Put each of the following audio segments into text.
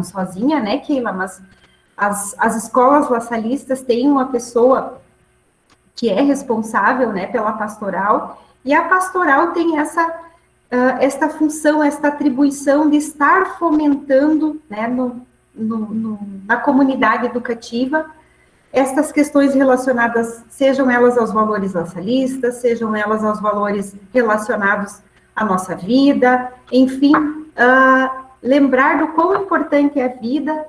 sozinha, né, Keila, mas as escolas laçalistas têm uma pessoa que é responsável, né, pela pastoral, e a pastoral tem esta função, esta atribuição de estar fomentando, né, na comunidade educativa, estas questões relacionadas, sejam elas aos valores laçalistas, sejam elas aos valores relacionados à nossa vida, enfim, lembrar do quão importante é a vida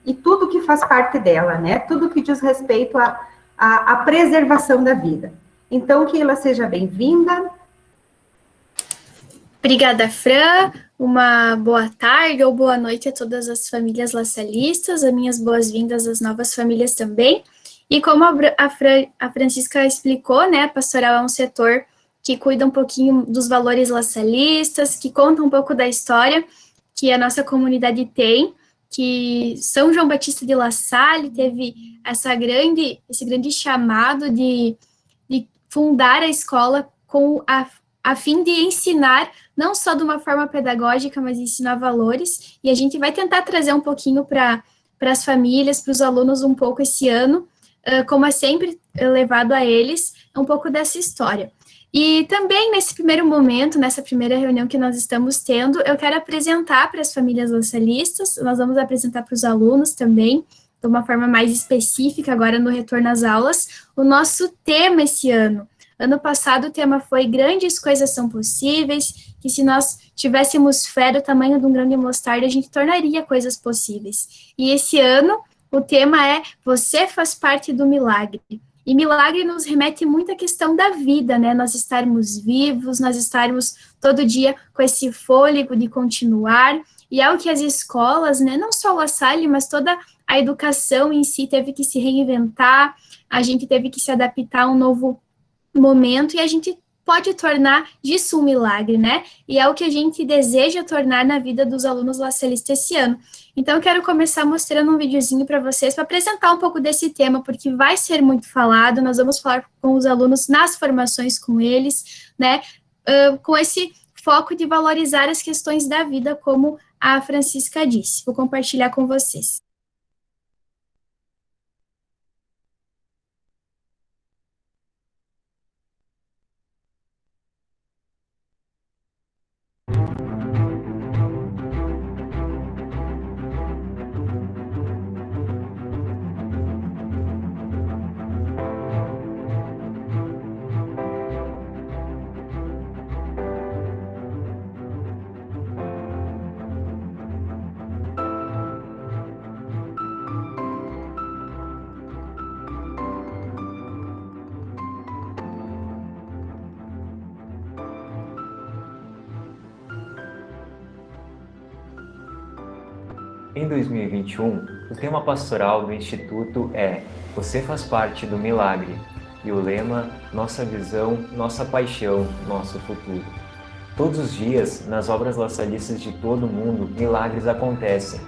e tudo que faz parte dela, né? Tudo que diz respeito à preservação da vida. Então, que ela seja bem-vinda. Obrigada, Fran. Uma boa tarde ou boa noite a todas as famílias laçalistas, as minhas boas-vindas às novas famílias também. E como a Francisca explicou, né, a pastoral é um setor que cuida um pouquinho dos valores laçalistas, que conta um pouco da história que a nossa comunidade tem, que São João Batista de La Salle teve esse grande chamado de fundar a escola a fim de ensinar, não só de uma forma pedagógica, mas ensinar valores, e a gente vai tentar trazer um pouquinho para as famílias, para os alunos um pouco esse ano, como é sempre levado a eles, um pouco dessa história. E também, nesse primeiro momento, nessa primeira reunião que nós estamos tendo, eu quero apresentar para as famílias laçalistas, nós vamos apresentar para os alunos também, de uma forma mais específica, agora no retorno às aulas, o nosso tema esse ano. Ano passado o tema foi Grandes Coisas São Possíveis, que se nós tivéssemos fé do tamanho de um grão de mostarda, a gente tornaria coisas possíveis. E esse ano o tema é Você faz parte do milagre. E milagre nos remete muito à questão da vida, né? Nós estarmos vivos, nós estarmos todo dia com esse fôlego de continuar, e é o que as escolas, né, não só La Salle, mas toda a educação em si teve que se reinventar, a gente teve que se adaptar a um novo momento, e a gente pode tornar disso um milagre, né? E é o que a gente deseja tornar na vida dos alunos laçalistas esse ano. Então, eu quero começar mostrando um videozinho para vocês, para apresentar um pouco desse tema, porque vai ser muito falado, nós vamos falar com os alunos nas formações com eles, né? Com esse foco de valorizar as questões da vida, como a Francisca disse. Vou compartilhar com vocês. Em 2021, o tema pastoral do Instituto é Você faz parte do milagre, e o lema Nossa visão, nossa paixão, nosso futuro. Todos os dias, nas obras laçalistas de todo o mundo, milagres acontecem.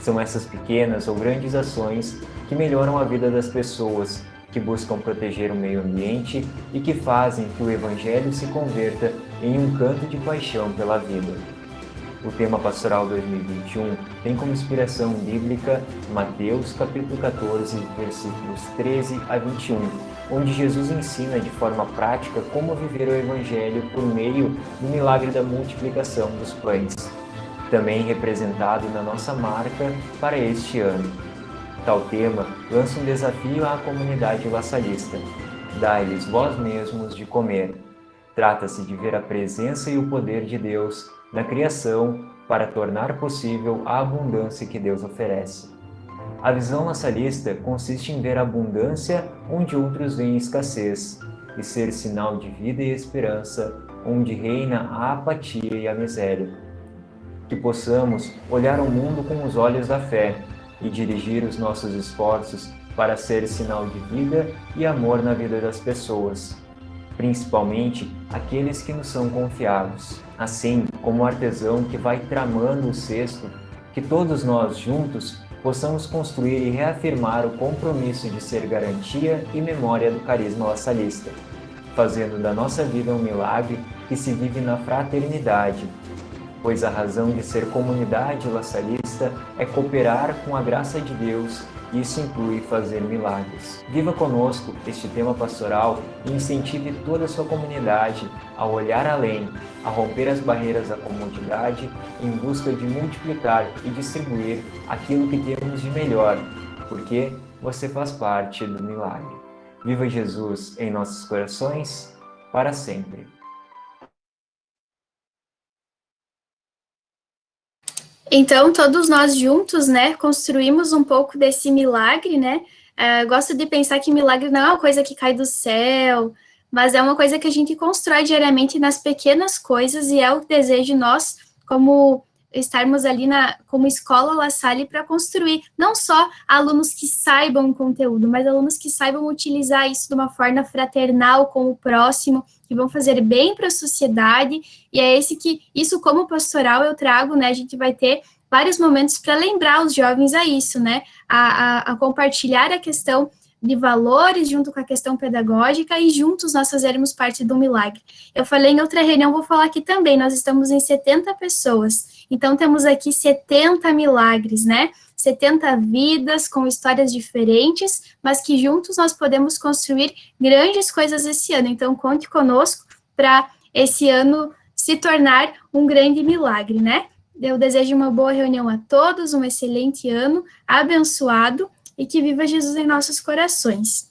São essas pequenas ou grandes ações que melhoram a vida das pessoas, que buscam proteger o meio ambiente e que fazem que o Evangelho se converta em um canto de paixão pela vida. O tema pastoral 2021 tem como inspiração bíblica Mateus capítulo 14, versículos 13 a 21, onde Jesus ensina de forma prática como viver o Evangelho por meio do milagre da multiplicação dos pães, também representado na nossa marca para este ano. Tal tema lança um desafio à comunidade laçalista: dai-lhes vós mesmos de comer. Trata-se de ver a presença e o poder de Deus na criação para tornar possível a abundância que Deus oferece. A visão laçalista consiste em ver a abundância onde outros veem escassez e ser sinal de vida e esperança onde reina a apatia e a miséria. Que possamos olhar o mundo com os olhos da fé e dirigir os nossos esforços para ser sinal de vida e amor na vida das pessoas, principalmente aqueles que nos são confiados. Assim como o artesão que vai tramando o cesto, que todos nós juntos possamos construir e reafirmar o compromisso de ser garantia e memória do carisma laçalista, fazendo da nossa vida um milagre que se vive na fraternidade. pois a razão de ser comunidade laçalista é cooperar com a graça de Deus. Isso inclui fazer milagres. Viva conosco este tema pastoral e incentive toda a sua comunidade a olhar além, a romper as barreiras da comodidade em busca de multiplicar e distribuir aquilo que temos de melhor, porque você faz parte do milagre. Viva Jesus em nossos corações, para sempre. Então, todos nós juntos, né, construímos um pouco desse milagre, né? Gosto de pensar que milagre não é uma coisa que cai do céu, mas é uma coisa que a gente constrói diariamente nas pequenas coisas, e é o desejo nós, como estarmos ali como escola La Salle, para construir não só alunos que saibam o conteúdo, mas alunos que saibam utilizar isso de uma forma fraternal com o próximo, que vão fazer bem para a sociedade, e é isso como pastoral eu trago, né, a gente vai ter vários momentos para lembrar os jovens a isso, né, a compartilhar a questão de valores junto com a questão pedagógica e juntos nós fazermos parte do milagre. Eu falei em outra reunião, vou falar aqui também, nós estamos em 70 pessoas, então temos aqui 70 milagres, né, 70 vidas com histórias diferentes, mas que juntos nós podemos construir grandes coisas esse ano. Então, conte conosco para esse ano se tornar um grande milagre, né? Eu desejo uma boa reunião a todos, um excelente ano, abençoado, e que viva Jesus em nossos corações.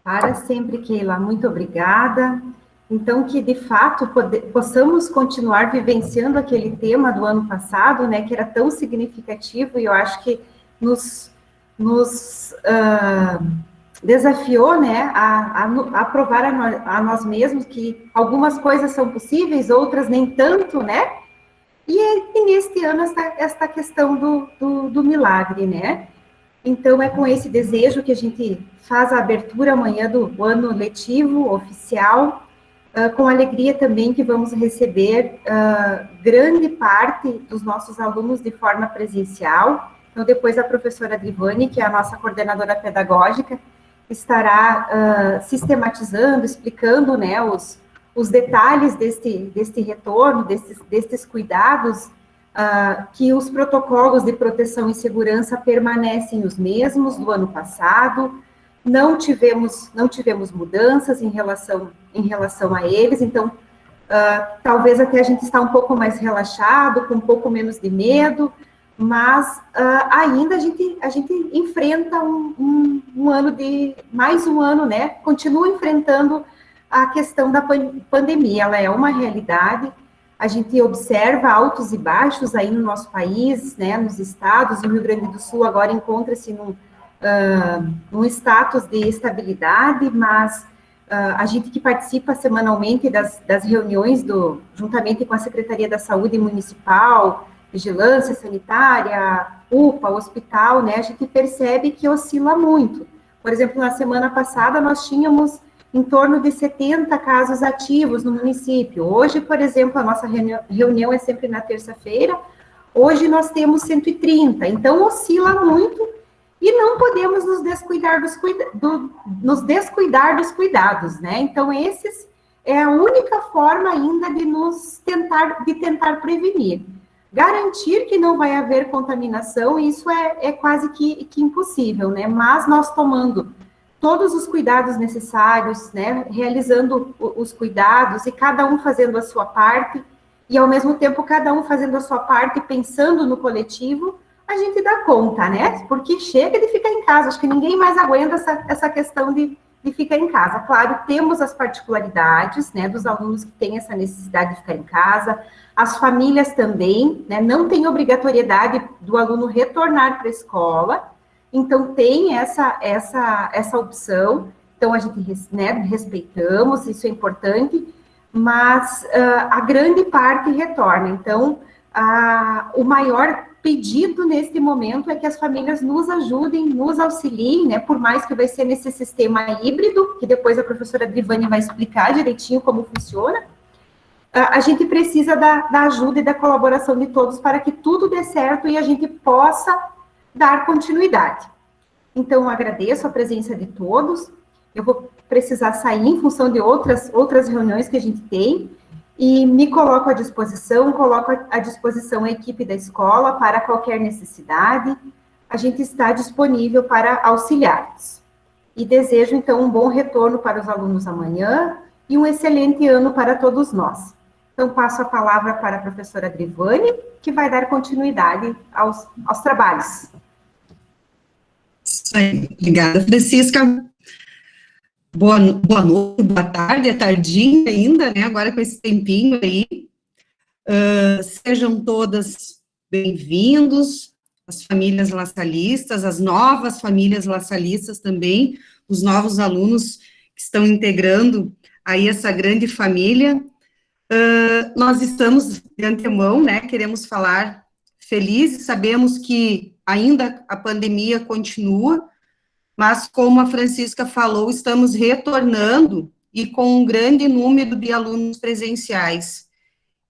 Para sempre, Keila. Muito obrigada. Então, que de fato possamos continuar vivenciando aquele tema do ano passado, né, que era tão significativo, e eu acho que nos desafiou, né, a provar a nós mesmos que algumas coisas são possíveis, outras nem tanto, né, e neste ano esta questão do milagre, né. Então, é com esse desejo que a gente faz a abertura amanhã do ano letivo oficial, com alegria também que vamos receber grande parte dos nossos alunos de forma presencial. Então, depois a professora Drivani, que é a nossa coordenadora pedagógica, estará sistematizando, explicando, né, os detalhes deste retorno, destes cuidados, que os protocolos de proteção e segurança permanecem os mesmos do ano passado. Não tivemos mudanças em relação a eles, então, talvez até a gente está um pouco mais relaxado, com um pouco menos de medo, mas ainda a gente enfrenta mais um ano, né, continua enfrentando a questão da pandemia, ela é uma realidade, a gente observa altos e baixos aí no nosso país, né, nos estados, o Rio Grande do Sul agora encontra-se num status de estabilidade, mas a gente que participa semanalmente das reuniões juntamente com a Secretaria da Saúde Municipal, Vigilância Sanitária, UPA, hospital, né, a gente percebe que oscila muito. Por exemplo, na semana passada nós tínhamos em torno de 70 casos ativos no município. Hoje, por exemplo, a nossa reunião é sempre na terça-feira, hoje nós temos 130, então oscila muito, e não podemos nos descuidar dos cuidados, né? Então, esses é a única forma ainda de tentar prevenir. Garantir que não vai haver contaminação, isso é quase que impossível, né? Mas nós tomando todos os cuidados necessários, né? Realizando os cuidados e cada um fazendo a sua parte, e ao mesmo tempo cada um fazendo a sua parte, pensando no coletivo, a gente dá conta, né? Porque chega de ficar em casa, acho que ninguém mais aguenta essa questão de ficar em casa. Claro, temos as particularidades, né, dos alunos que têm essa necessidade de ficar em casa, as famílias também, né, não tem obrigatoriedade do aluno retornar para a escola, então tem essa opção, então a gente, né, respeitamos, isso é importante, mas a grande parte retorna, então o maior pedido neste momento é que as famílias nos ajudem, nos auxiliem, né, por mais que vai ser nesse sistema híbrido, que depois a professora Drivani vai explicar direitinho como funciona, a gente precisa da ajuda e da colaboração de todos para que tudo dê certo e a gente possa dar continuidade. Então, eu agradeço a presença de todos, eu vou precisar sair em função de outras reuniões que a gente tem, e me coloco à disposição a equipe da escola para qualquer necessidade. A gente está disponível para auxiliá-los. E desejo, então, um bom retorno para os alunos amanhã e um excelente ano para todos nós. Então, passo a palavra para a professora Adrivane, que vai dar continuidade aos trabalhos. Isso aí. Obrigada, Francisca. Boa noite, boa tarde, é tardinho ainda, né, agora com esse tempinho aí. Sejam todas bem-vindos, as famílias laçalistas, as novas famílias laçalistas também, os novos alunos que estão integrando aí essa grande família. Nós estamos de antemão, né, queremos falar felizes, sabemos que ainda a pandemia continua, mas como a Francisca falou, estamos retornando e com um grande número de alunos presenciais.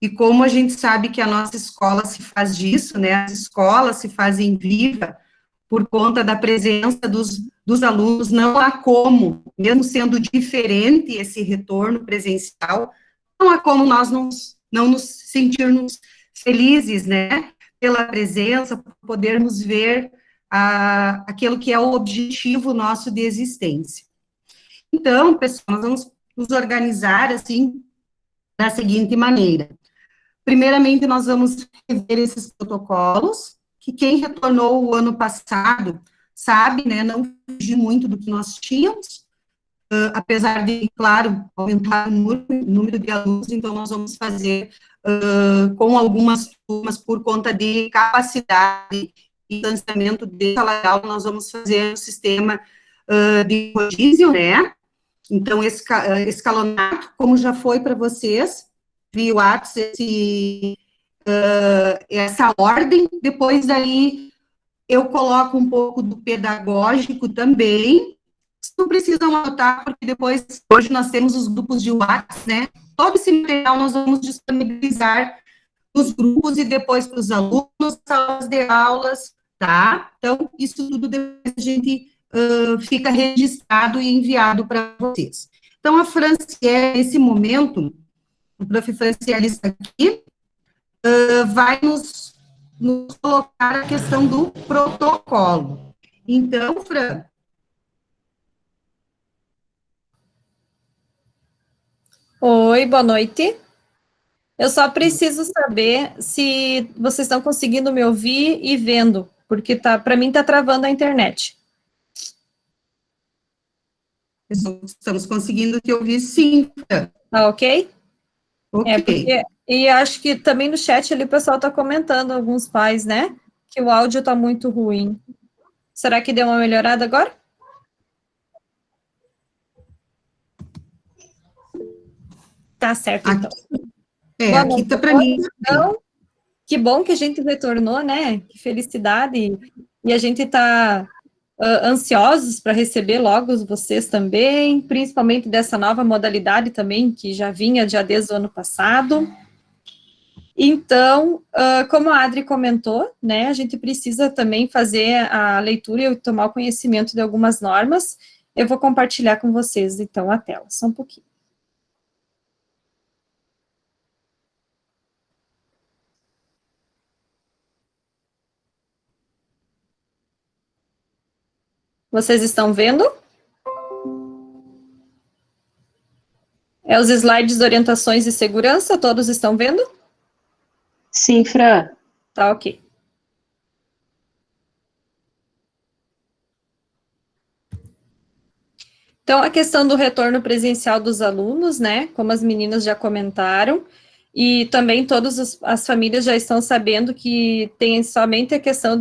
E como a gente sabe que a nossa escola se faz disso, né, as escolas se fazem viva por conta da presença dos alunos, não há como, mesmo sendo diferente esse retorno presencial, não há como nós não nos sentirmos felizes, né, pela presença, por podermos ver aquilo que é o objetivo nosso de existência. Então, pessoal, nós vamos nos organizar, assim, da seguinte maneira. Primeiramente, nós vamos rever esses protocolos, que quem retornou o ano passado sabe, né, não fugir muito do que nós tínhamos, apesar de, claro, aumentar o número de alunos, então nós vamos fazer com algumas turmas por conta de capacidade e distanciamento de salarial, nós vamos fazer o sistema de rodízio, né? Então, escalonado, como já foi para vocês, via WhatsApp, essa ordem, depois daí eu coloco um pouco do pedagógico também, não precisam anotar, porque depois, hoje nós temos os grupos de WhatsApp, né? Todo esse material nós vamos disponibilizar nos grupos e depois para os alunos, salas de aulas, tá? Então, isso tudo depois a gente fica registrado e enviado para vocês. Então, a Franciele, nesse momento, o prof. Franciele está aqui, vai nos colocar a questão do protocolo. Então, Fran. Oi, boa noite. Eu só preciso saber se vocês estão conseguindo me ouvir e vendo, porque para mim está travando a internet. Estamos conseguindo te ouvir, sim. Tá ok? Ok. E acho que também no chat ali o pessoal está comentando, alguns pais, né, que o áudio está muito ruim. Será que deu uma melhorada agora? Tá certo, então. Aqui está para mim. Então, que bom que a gente retornou, né? Que felicidade. E a gente está ansiosos para receber logo vocês também, principalmente dessa nova modalidade também, que já vinha já desde o ano passado. Então, como a Adri comentou, né, a gente precisa também fazer a leitura e tomar o conhecimento de algumas normas. Eu vou compartilhar com vocês, então, a tela, só um pouquinho. Vocês estão vendo? Os slides de orientações e segurança, todos estão vendo? Sim, Fran. Tá, ok. Então, a questão do retorno presencial dos alunos, né, como as meninas já comentaram, e também todas as famílias já estão sabendo que tem somente a questão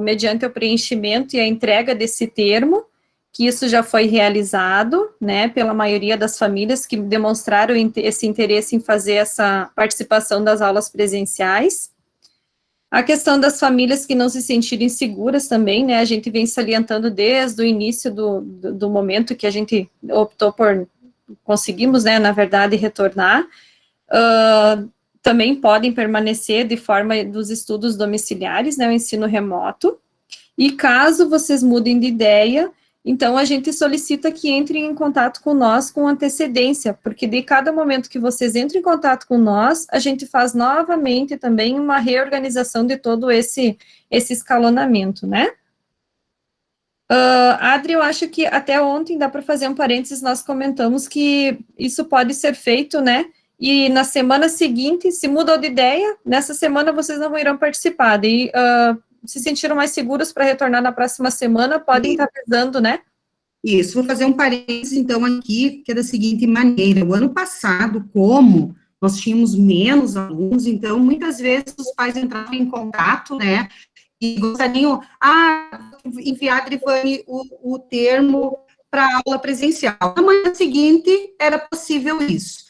mediante o preenchimento e a entrega desse termo, que isso já foi realizado, né, pela maioria das famílias que demonstraram esse interesse em fazer essa participação das aulas presenciais. A questão das famílias que não se sentirem seguras também, né, a gente vem salientando desde o início do momento que a gente optou por, conseguimos, né, na verdade, retornar, também podem permanecer de forma dos estudos domiciliares, né, o ensino remoto, e caso vocês mudem de ideia, Então, a gente solicita que entrem em contato com nós com antecedência, porque de cada momento que vocês entram em contato com nós, a gente faz novamente também uma reorganização de todo esse escalonamento, né? Adri, eu acho que até ontem, dá para fazer um parênteses, nós comentamos que isso pode ser feito, né? E na semana seguinte, se mudou de ideia, nessa semana vocês não irão participar, daí se sentiram mais seguros para retornar na próxima semana, podem estar avisando, né? Isso, vou fazer um parênteses, então, aqui, que é da seguinte maneira, o ano passado, como nós tínhamos menos alunos, então, muitas vezes os pais entravam em contato, né, e gostariam, enviar, Drivane, o termo para aula presencial. Na manhã seguinte, era possível isso.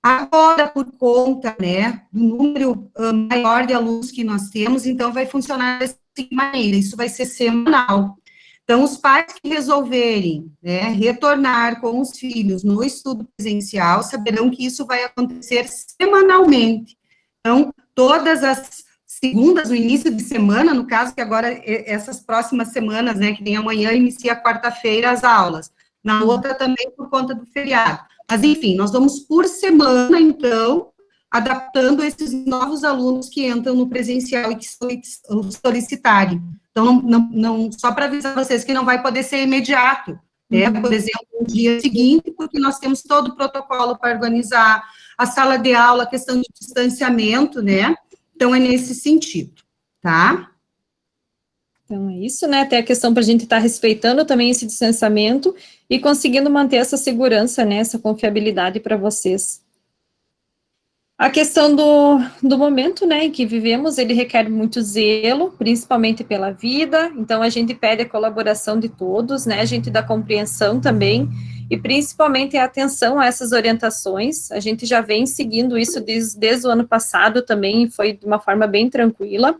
Agora, por conta, né, do número maior de alunos que nós temos, então vai funcionar dessa maneira, isso vai ser semanal. Então, os pais que resolverem, né, retornar com os filhos no estudo presencial, saberão que isso vai acontecer semanalmente. Então, todas as segundas, no início de semana, no caso que agora, essas próximas semanas, né, que nem amanhã, inicia quarta-feira as aulas, na outra também por conta do feriado. Mas, enfim, nós vamos por semana, então, adaptando esses novos alunos que entram no presencial e que solicitarem. Então, não só para avisar vocês que não vai poder ser imediato, né? Por exemplo, no dia seguinte, porque nós temos todo o protocolo para organizar a sala de aula, a questão de distanciamento, né? Então, é nesse sentido, tá? Então, é isso, né? Até a questão para a gente estar respeitando também esse distanciamento e conseguindo manter essa segurança, né? Essa confiabilidade para vocês. A questão do momento, né, em que vivemos, ele requer muito zelo, principalmente pela vida, então a gente pede a colaboração de todos, né, a gente dá compreensão também, e principalmente a atenção a essas orientações, a gente já vem seguindo isso desde o ano passado também, foi de uma forma bem tranquila,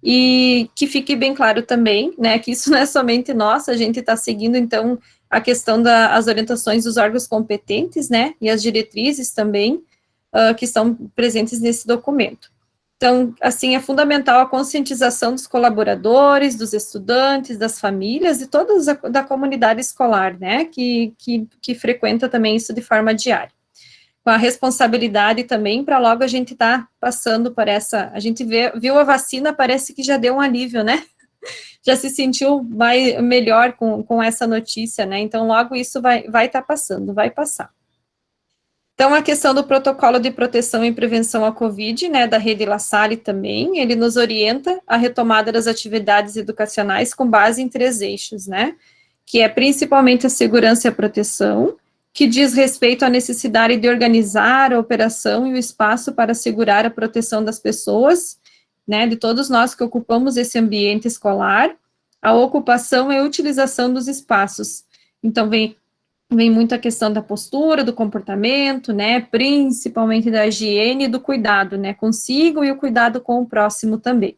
e que fique bem claro também, né, que isso não é somente nossa, a gente está seguindo, então, a questão das orientações dos órgãos competentes, né, e as diretrizes também, que estão presentes nesse documento. Então, assim, é fundamental a conscientização dos colaboradores, dos estudantes, das famílias e todas da comunidade escolar, né, que frequenta também isso de forma diária. Com a responsabilidade também, para logo a gente estar passando por essa, a gente viu a vacina, parece que já deu um alívio, né, já se sentiu melhor com essa notícia, né, então logo isso vai estar passando, vai passar. Então, a questão do protocolo de proteção e prevenção à Covid, né, da Rede La Salle também, ele nos orienta a retomada das atividades educacionais com base em 3 eixos, né, que é principalmente a segurança e a proteção, que diz respeito à necessidade de organizar a operação e o espaço para assegurar a proteção das pessoas, né, de todos nós que ocupamos esse ambiente escolar, a ocupação e a utilização dos espaços. Então, vem muito a questão da postura, do comportamento, né, principalmente da higiene e do cuidado, né, consigo e o cuidado com o próximo também.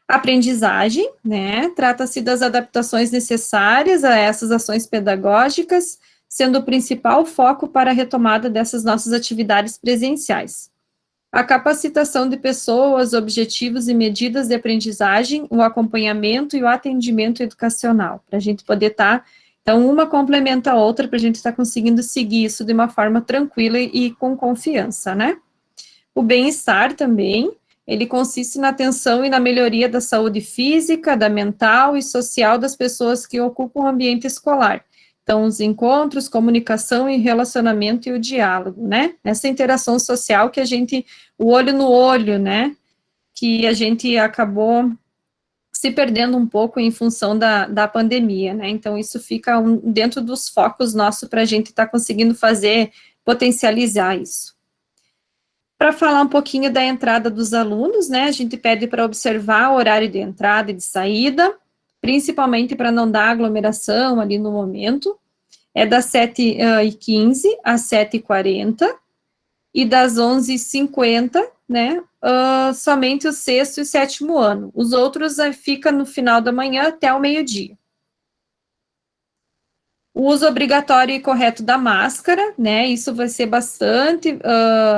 Aprendizagem, né, trata-se das adaptações necessárias a essas ações pedagógicas, sendo o principal foco para a retomada dessas nossas atividades presenciais. A capacitação de pessoas, objetivos e medidas de aprendizagem, o acompanhamento e o atendimento educacional, para a gente poder estar. Então, uma complementa a outra para a gente estar conseguindo seguir isso de uma forma tranquila e com confiança, né? O bem-estar também, ele consiste na atenção e na melhoria da saúde física, da mental e social das pessoas que ocupam o ambiente escolar. Então, os encontros, comunicação e relacionamento e o diálogo, né? Essa interação social que a gente, o olho no olho, né? Que a gente acabou se perdendo um pouco em função da pandemia, né, então isso fica dentro dos focos nossos para a gente estar conseguindo potencializar isso. Para falar um pouquinho da entrada dos alunos, né, a gente pede para observar o horário de entrada e de saída, principalmente para não dar aglomeração ali no momento, é das 7h15 às 7h40, e das 11h50, né, somente o 6º e 7º ano. Os outros fica no final da manhã até o meio-dia. O uso obrigatório e correto da máscara, né, isso vai ser bastante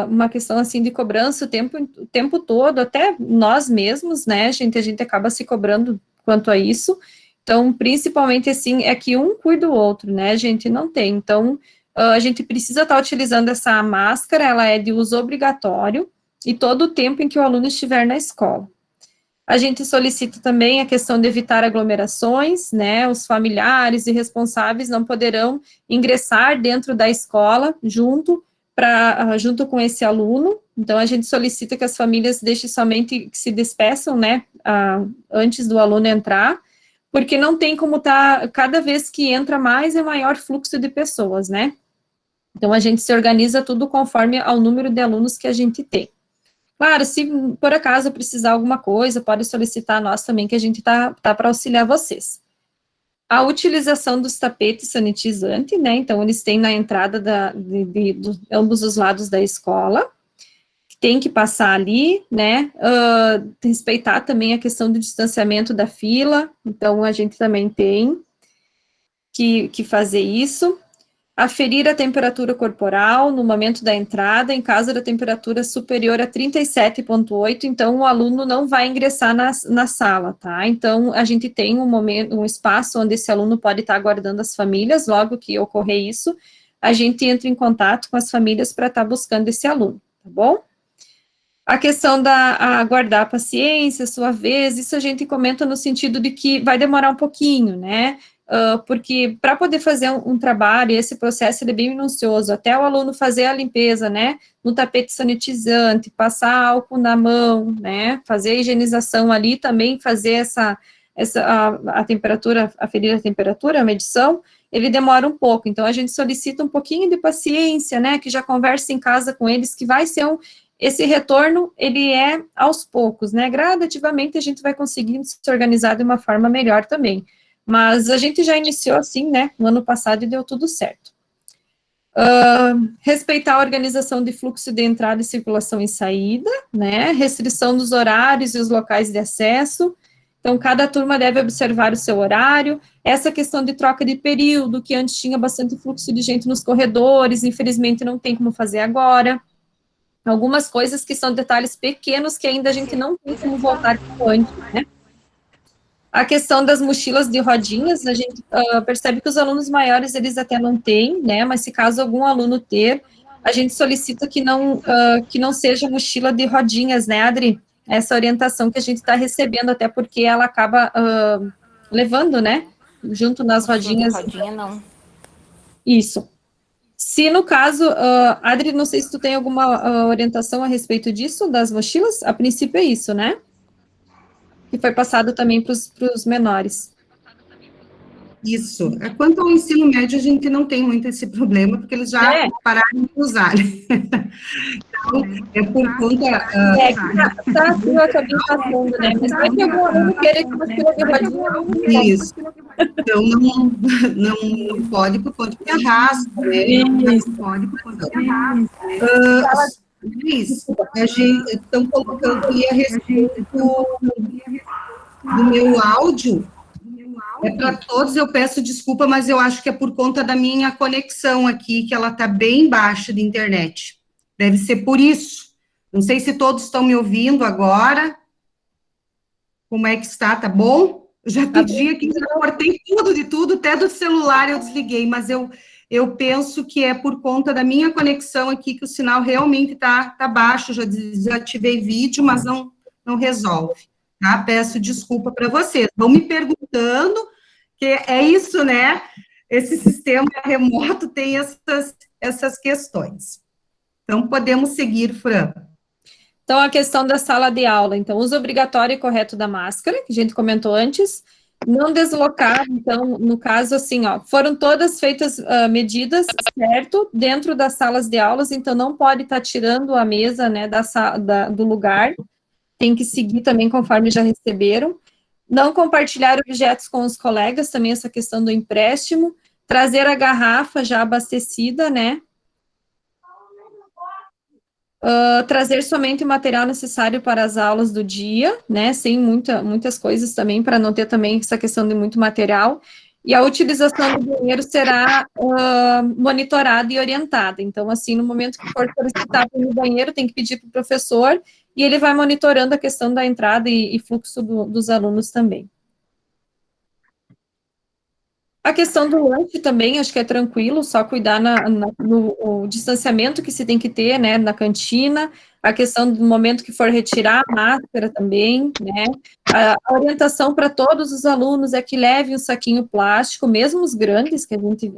uma questão, assim, de cobrança o tempo todo, até nós mesmos, né, a gente acaba se cobrando quanto a isso. Então, principalmente, assim, é que um cuida o outro, né, a gente não tem. Então, a gente precisa estar utilizando essa máscara, ela é de uso obrigatório, e todo o tempo em que o aluno estiver na escola. A gente solicita também a questão de evitar aglomerações, né, os familiares e responsáveis não poderão ingressar dentro da escola junto com esse aluno. Então, a gente solicita que as famílias deixem somente que se despeçam, né, antes do aluno entrar, porque não tem como cada vez que entra mais é maior fluxo de pessoas, né. Então, a gente se organiza tudo conforme ao número de alunos que a gente tem. Claro, se por acaso precisar alguma coisa, pode solicitar a nós também, que a gente tá para auxiliar vocês. A utilização dos tapetes sanitizantes, né, então eles têm na entrada de ambos os lados da escola, tem que passar ali, né, respeitar também a questão do distanciamento da fila, então a gente também tem que fazer isso. Aferir a temperatura corporal no momento da entrada, em caso da temperatura superior a 37,8, então o aluno não vai ingressar na sala, tá? Então, a gente tem um espaço onde esse aluno pode estar aguardando as famílias, logo que ocorrer isso, a gente entra em contato com as famílias para estar buscando esse aluno, tá bom? A questão da aguardar a paciência, sua vez, isso a gente comenta no sentido de que vai demorar um pouquinho, né? Porque para poder fazer um trabalho, esse processo ele é bem minucioso, até o aluno fazer a limpeza, né, no tapete sanitizante, passar álcool na mão, né, fazer a higienização ali, também fazer a temperatura, aferir a temperatura, a medição, ele demora um pouco, então a gente solicita um pouquinho de paciência, né, que já converse em casa com eles, que vai ser esse retorno, ele é aos poucos, né, gradativamente a gente vai conseguindo se organizar de uma forma melhor também. Mas a gente já iniciou assim, né, no ano passado e deu tudo certo. Respeitar a organização de fluxo de entrada e circulação e saída, né, restrição dos horários e os locais de acesso. Então, cada turma deve observar o seu horário. Essa questão de troca de período, que antes tinha bastante fluxo de gente nos corredores, infelizmente não tem como fazer agora. Algumas coisas que são detalhes pequenos que ainda a gente não tem como voltar como antes, né. A questão das mochilas de rodinhas, a gente percebe que os alunos maiores, eles até não têm, né, mas se caso algum aluno ter, a gente solicita que não seja mochila de rodinhas, né, Adri? Essa orientação que a gente está recebendo, até porque ela acaba levando, né, junto nas rodinhas. Rodinha, não. Isso. Se no caso, Adri, não sei se tu tem alguma orientação a respeito disso, das mochilas, a princípio é isso, né? Que foi passado também para os menores. Isso. Quanto ao ensino médio, a gente não tem muito esse problema, porque eles já pararam de usar. Então, é por conta... eu acabei passando, né? Mas vai que algum aluno queira que você rodinha. Isso. Então, não pode por conta de arrasto, né? Não pode por conta de arrasto. A gente estão colocando ali a respeito do meu áudio. É para todos, eu peço desculpa, mas eu acho que é por conta da minha conexão aqui, que ela está bem baixa de internet. Deve ser por isso. Não sei se todos estão me ouvindo agora. Como é que está? Tá bom? Eu já pedi aqui, já cortei tudo de tudo, até do celular eu desliguei, mas eu penso que é por conta da minha conexão aqui, que o sinal realmente tá baixo, já desativei vídeo, mas não resolve, tá? Peço desculpa para vocês. Vão me perguntando, que é isso, né? Esse sistema remoto tem essas questões. Então, podemos seguir, Fran. Então, a questão da sala de aula. Então, uso obrigatório e correto da máscara, que a gente comentou antes. Não deslocar, então, no caso, assim, ó, foram todas feitas medidas, certo, dentro das salas de aulas, então não pode estar tirando a mesa, né, do lugar, tem que seguir também conforme já receberam. Não compartilhar objetos com os colegas, também essa questão do empréstimo. Trazer a garrafa já abastecida, né, trazer somente o material necessário para as aulas do dia, né, sem muitas coisas também, para não ter também essa questão de muito material, e a utilização do banheiro será monitorada e orientada. Então, assim, no momento que for solicitado no banheiro, tem que pedir para o professor, e ele vai monitorando a questão da entrada e fluxo dos alunos também. A questão do lanche também, acho que é tranquilo, só cuidar no o distanciamento que se tem que ter, né, na cantina, a questão do momento que for retirar a máscara também, né, a orientação para todos os alunos é que leve um saquinho plástico, mesmo os grandes, que a gente,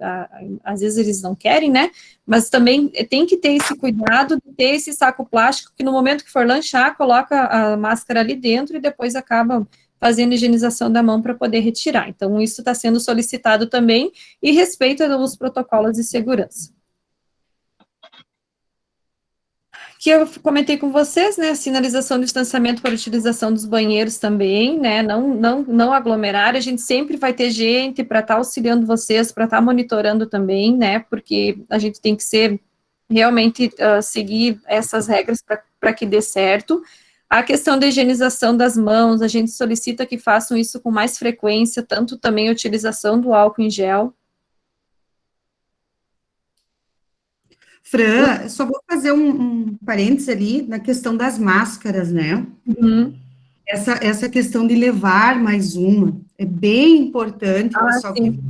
às vezes eles não querem, né, mas também tem que ter esse cuidado de ter esse saco plástico, que no momento que for lanchar, coloca a máscara ali dentro e depois acaba fazendo higienização da mão para poder retirar. Então, isso está sendo solicitado também e respeita os protocolos de segurança. Que eu comentei com vocês, né, sinalização de distanciamento para utilização dos banheiros também, né, não aglomerar, a gente sempre vai ter gente para estar auxiliando vocês, para estar monitorando também, né, porque a gente tem que realmente seguir essas regras para que dê certo. A questão da higienização das mãos, a gente solicita que façam isso com mais frequência, tanto também a utilização do álcool em gel. Fran, só vou fazer um parênteses ali na questão das máscaras, né? Uhum. Essa questão de levar mais uma é bem importante, pessoal, sim.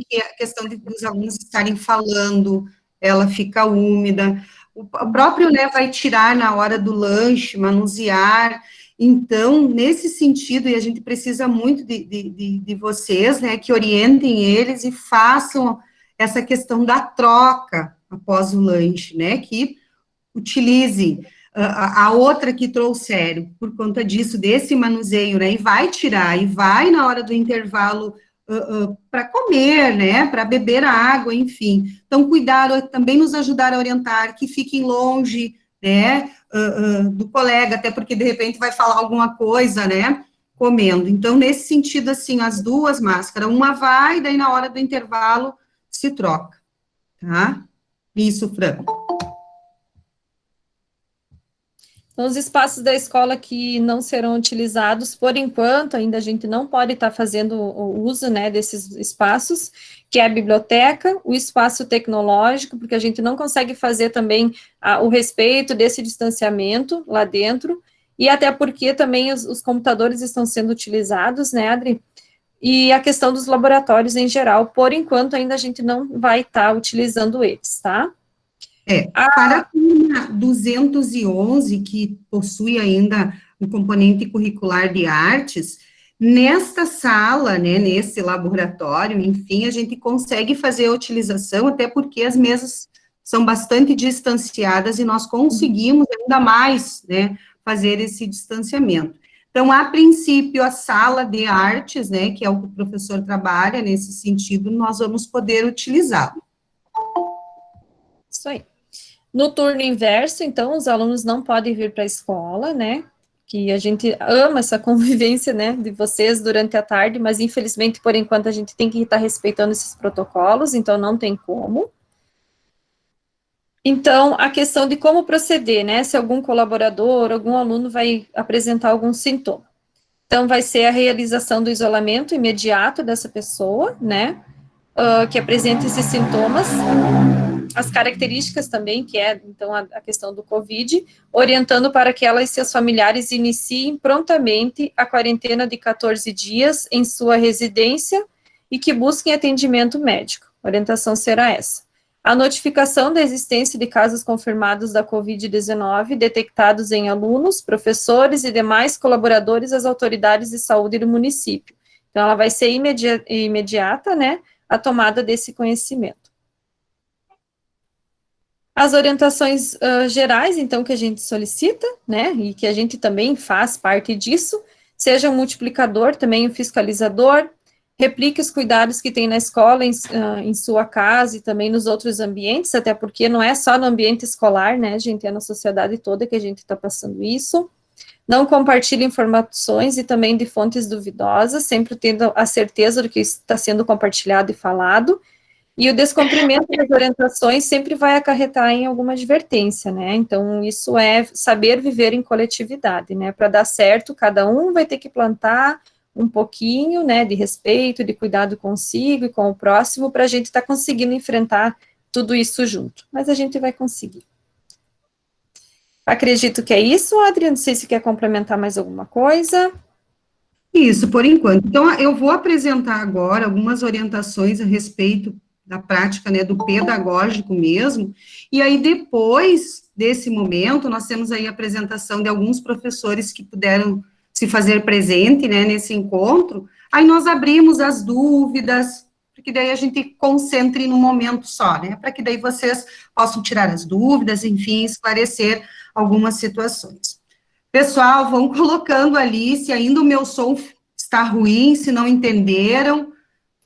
que a questão dos alunos estarem falando, ela fica úmida, o próprio, né, vai tirar na hora do lanche, manusear, então, nesse sentido, e a gente precisa muito de vocês, né, que orientem eles e façam essa questão da troca após o lanche, né, que utilizem a outra que trouxeram, por conta disso, desse manuseio, né, e vai tirar, e vai na hora do intervalo para comer, né, para beber água, enfim. Então, cuidar, também nos ajudar a orientar, que fiquem longe, né, do colega, até porque, de repente, vai falar alguma coisa, né, comendo. Então, nesse sentido, assim, as duas máscaras, uma vai, daí na hora do intervalo se troca, tá? Isso, Fran. Então, os espaços da escola que não serão utilizados, por enquanto, ainda a gente não pode estar fazendo o uso, né, desses espaços, que é a biblioteca, o espaço tecnológico, porque a gente não consegue fazer também o respeito desse distanciamento lá dentro, e até porque também os computadores estão sendo utilizados, né, Adri? E a questão dos laboratórios em geral, por enquanto, ainda a gente não vai estar utilizando eles, tá? Para a turma 211, que possui ainda um componente curricular de artes, nesta sala, né, nesse laboratório, enfim, a gente consegue fazer a utilização, até porque as mesas são bastante distanciadas e nós conseguimos ainda mais, né, fazer esse distanciamento. Então, a princípio, a sala de artes, né, que é o que o professor trabalha nesse sentido, nós vamos poder utilizá-lo. Isso aí. No turno inverso, então, os alunos não podem vir para a escola, né? Que a gente ama essa convivência, né, de vocês durante a tarde, mas infelizmente, por enquanto, a gente tem que estar respeitando esses protocolos, então não tem como. Então, a questão de como proceder, né, se algum colaborador, algum aluno vai apresentar algum sintoma. Então, vai ser a realização do isolamento imediato dessa pessoa, né, que apresenta esses sintomas, as características também, que é, então, a questão do COVID, orientando para que ela e seus familiares iniciem prontamente a quarentena de 14 dias em sua residência e que busquem atendimento médico. A orientação será essa. A notificação da existência de casos confirmados da COVID-19 detectados em alunos, professores e demais colaboradores das autoridades de saúde do município. Então, ela vai ser imediata, né, a tomada desse conhecimento. As orientações gerais, então, que a gente solicita, né, e que a gente também faz parte disso, seja um multiplicador, também um fiscalizador, replique os cuidados que tem na escola, em sua casa e também nos outros ambientes, até porque não é só no ambiente escolar, né, gente, é na sociedade toda que a gente está passando isso. Não compartilhe informações e também de fontes duvidosas, sempre tendo a certeza do que está sendo compartilhado e falado. E o descumprimento das orientações sempre vai acarretar em alguma advertência, né? Então, isso é saber viver em coletividade, né? Para dar certo, cada um vai ter que plantar um pouquinho, né, de respeito, de cuidado consigo e com o próximo, para a gente estar conseguindo enfrentar tudo isso junto. Mas a gente vai conseguir. Acredito que é isso, Adriano. Não sei se quer complementar mais alguma coisa. Isso, por enquanto. Então, eu vou apresentar agora algumas orientações a respeito da prática, né, do pedagógico mesmo, e aí depois desse momento, nós temos aí a apresentação de alguns professores que puderam se fazer presente, né, nesse encontro, aí nós abrimos as dúvidas, porque daí a gente concentre num momento só, né, para que daí vocês possam tirar as dúvidas, enfim, esclarecer algumas situações. Pessoal, vão colocando ali, se ainda o meu som está ruim, se não entenderam,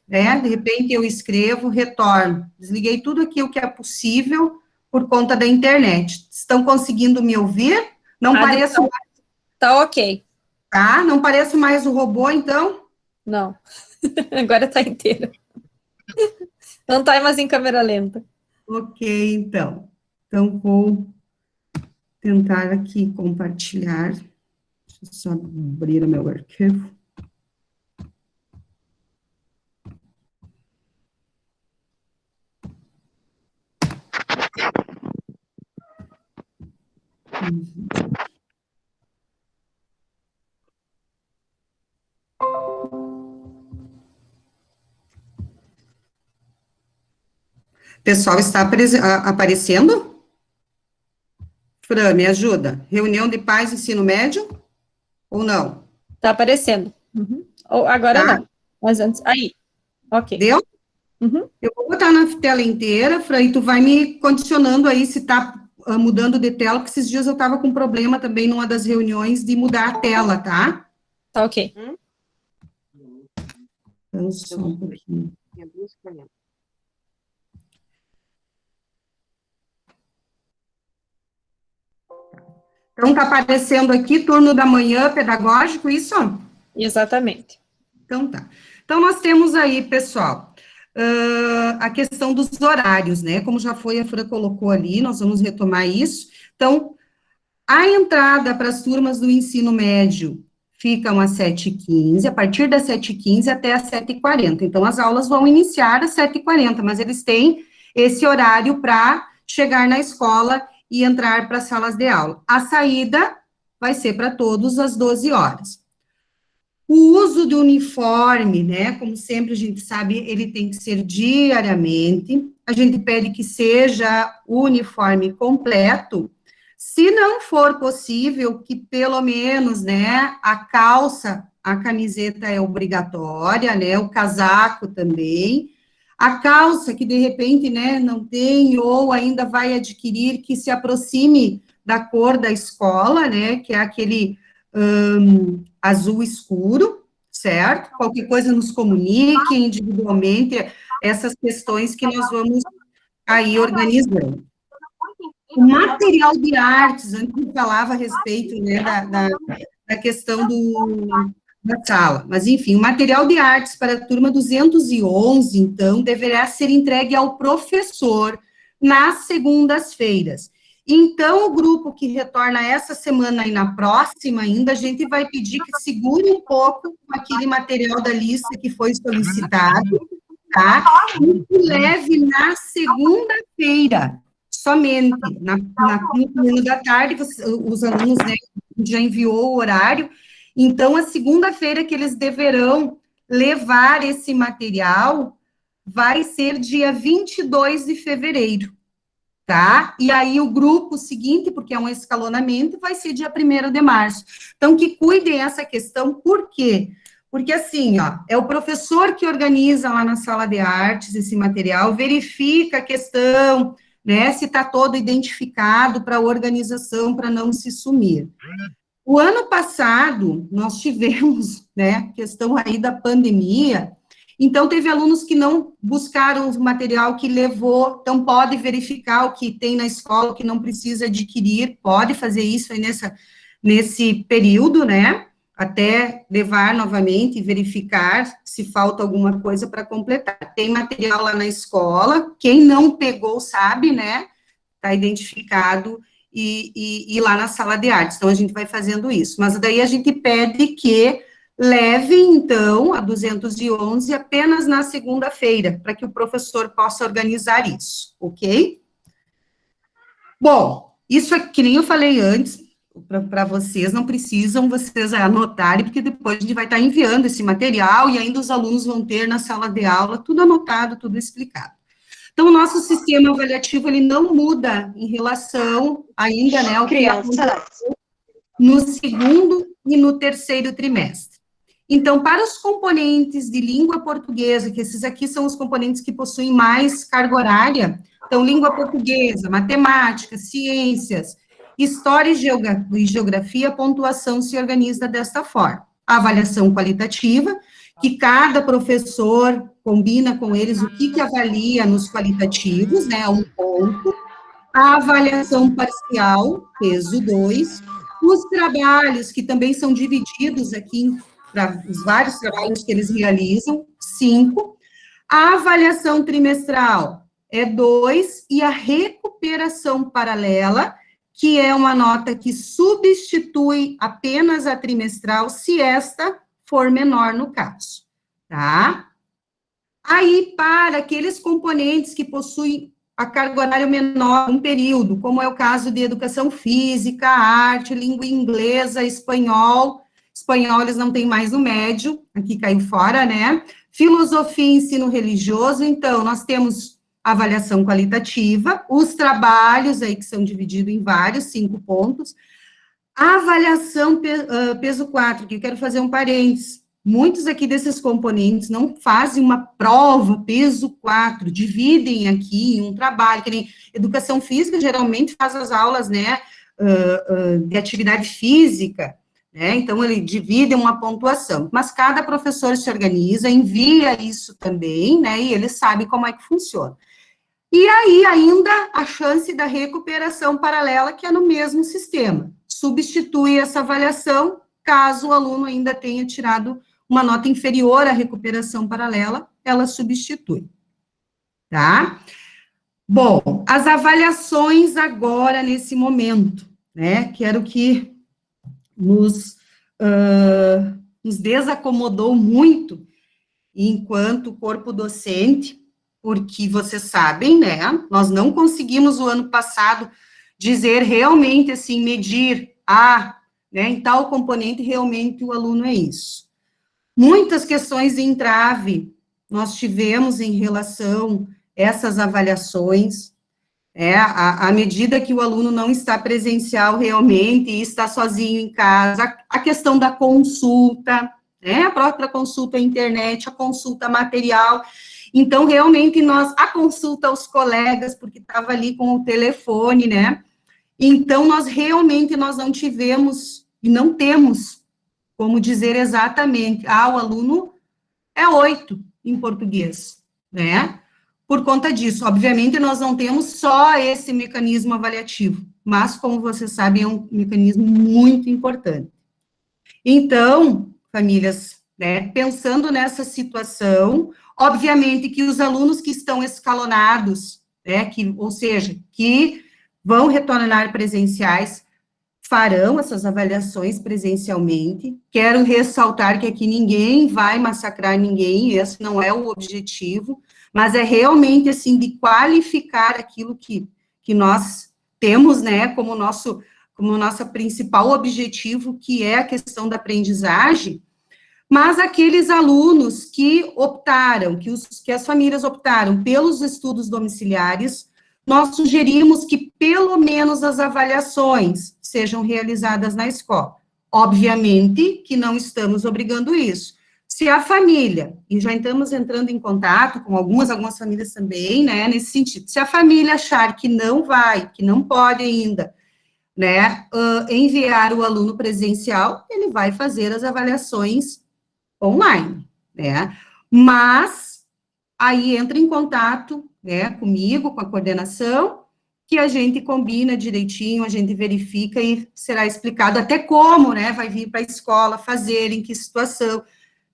né? De repente eu escrevo, retorno. Desliguei tudo aquilo que é possível por conta da internet. Estão conseguindo me ouvir? Não pareço, Tá ok. tá? Não pareço mais o robô, então? Não. Agora tá inteiro. Não tá mais em câmera lenta. Ok, então. Então, vou tentar aqui compartilhar. Deixa eu só abrir o meu arquivo. Pessoal, está aparecendo? Fran, me ajuda. Reunião de pais ensino médio? Ou não? Tá aparecendo. Uhum. Ou agora Tá. não. Mas antes. Aí. Ok. Deu? Uhum. Eu vou botar na tela inteira, Fran, e tu vai me condicionando aí se tá mudando de tela, porque esses dias eu tava com problema também numa das reuniões de mudar a tela, tá? Tá ok. Então, só um pouquinho. Então, tá aparecendo aqui, turno da manhã pedagógico, isso? Exatamente. Então, tá. Então, nós temos aí, pessoal, a questão dos horários, né? Como já foi, a Fran colocou ali, nós vamos retomar isso. Então, a entrada para as turmas do ensino médio ficam às 7h15, a partir das 7h15 até às 7h40. Então, as aulas vão iniciar às 7h40, mas eles têm esse horário para chegar na escola e entrar para as salas de aula. A saída vai ser para todos às 12 horas. O uso do uniforme, né, como sempre a gente sabe, ele tem que ser diariamente. A gente pede que seja o uniforme completo. Se não for possível, que pelo menos, né, a calça, a camiseta é obrigatória, né, o casaco também. A calça que de repente, né, não tem ou ainda vai adquirir, que se aproxime da cor da escola, né, que é aquele azul escuro, certo? Qualquer coisa nos comunique individualmente essas questões que nós vamos aí organizando. O material de artes, antes eu falava a respeito, né, da questão da sala, mas enfim, o material de artes para a turma 211, então, deverá ser entregue ao professor nas segundas-feiras. Então, o grupo que retorna essa semana e na próxima ainda, a gente vai pedir que segure um pouco com aquele material da lista que foi solicitado, tá? E que leve na segunda-feira, somente, no turno da tarde, os alunos, né, já enviou o horário, então, a segunda-feira que eles deverão levar esse material vai ser dia 22 de fevereiro, tá? E aí, o grupo seguinte, porque é um escalonamento, vai ser dia 1º de março. Então, que cuidem essa questão, por quê? Porque, assim, ó, é o professor que organiza lá na sala de artes esse material, verifica a questão, né, se está todo identificado para a organização, para não se sumir. O ano passado, nós tivemos, né, questão aí da pandemia, então teve alunos que não buscaram o material que levou, então pode verificar o que tem na escola, o que não precisa adquirir, pode fazer isso aí nesse período, né, até levar novamente e verificar se falta alguma coisa para completar. Tem material lá na escola, quem não pegou sabe, né, está identificado, e lá na sala de artes. Então, a gente vai fazendo isso. Mas daí a gente pede que leve, então, a 211 apenas na segunda-feira, para que o professor possa organizar isso, ok? Bom, isso é que nem eu falei antes, para vocês, não precisam vocês anotarem, porque depois a gente vai estar enviando esse material e ainda os alunos vão ter na sala de aula tudo anotado, tudo explicado. Então, o nosso sistema avaliativo, ele não muda em relação ainda, né, ao que aconteceu no segundo e no terceiro trimestre. Então, para os componentes de língua portuguesa, que esses aqui são os componentes que possuem mais carga horária, então, língua portuguesa, matemática, ciências, história e geografia, a pontuação se organiza desta forma. A avaliação qualitativa, que cada professor combina com eles o que avalia nos qualitativos, né, 1 ponto. A avaliação parcial, peso 2. Os trabalhos, que também são divididos aqui para os vários trabalhos que eles realizam, 5. A avaliação trimestral é 2, e a recuperação paralela, que é uma nota que substitui apenas a trimestral, se esta for menor no caso, tá? Aí, para aqueles componentes que possuem a carga horária menor, um período, como é o caso de educação física, arte, língua inglesa, espanhol eles não têm mais no médio, aqui caiu fora, né? Filosofia e ensino religioso, então, nós temos avaliação qualitativa, os trabalhos aí que são divididos em vários, 5 pontos, a avaliação peso 4, que eu quero fazer um parênteses, muitos aqui desses componentes não fazem uma prova peso 4, dividem aqui em um trabalho, que nem educação física, geralmente faz as aulas, né, de atividade física, né, então ele divide uma pontuação, mas cada professor se organiza, envia isso também, né, e ele sabe como é que funciona. E aí, ainda, a chance da recuperação paralela, que é no mesmo sistema, substitui essa avaliação, caso o aluno ainda tenha tirado uma nota inferior à recuperação paralela, ela substitui, tá? Bom, as avaliações agora, nesse momento, né, que era o que nos desacomodou muito enquanto corpo docente, porque vocês sabem, né, nós não conseguimos o ano passado dizer realmente, assim, medir, né, em tal componente realmente o aluno é isso. Muitas questões de entrave nós tivemos em relação a essas avaliações, à medida que o aluno não está presencial realmente e está sozinho em casa, a questão da consulta, né, a própria consulta à internet, a consulta material. Então, realmente, a consulta aos colegas, porque estava ali com o telefone, né? Então, nós não tivemos, e não temos, como dizer exatamente, o aluno é 8 em português, né? Por conta disso, obviamente, nós não temos só esse mecanismo avaliativo, mas, como vocês sabem, é um mecanismo muito importante. Então, famílias, né, pensando nessa situação, obviamente que os alunos que estão escalonados, né, ou seja, que vão retornar presenciais, farão essas avaliações presencialmente. Quero ressaltar que aqui ninguém vai massacrar ninguém, esse não é o objetivo, mas é realmente, assim, de qualificar aquilo que nós temos, né, como nosso principal objetivo, que é a questão da aprendizagem. Mas aqueles alunos que optaram, que as famílias optaram pelos estudos domiciliares, nós sugerimos que pelo menos as avaliações sejam realizadas na escola. Obviamente que não estamos obrigando isso. Se a família, e já estamos entrando em contato com algumas famílias também, né, nesse sentido, se a família achar que não vai, que não pode ainda, né, enviar o aluno presencial, ele vai fazer as avaliações online, né, mas aí entra em contato, né, comigo, com a coordenação, que a gente combina direitinho, a gente verifica e será explicado até como, né, vai vir para a escola fazer, em que situação,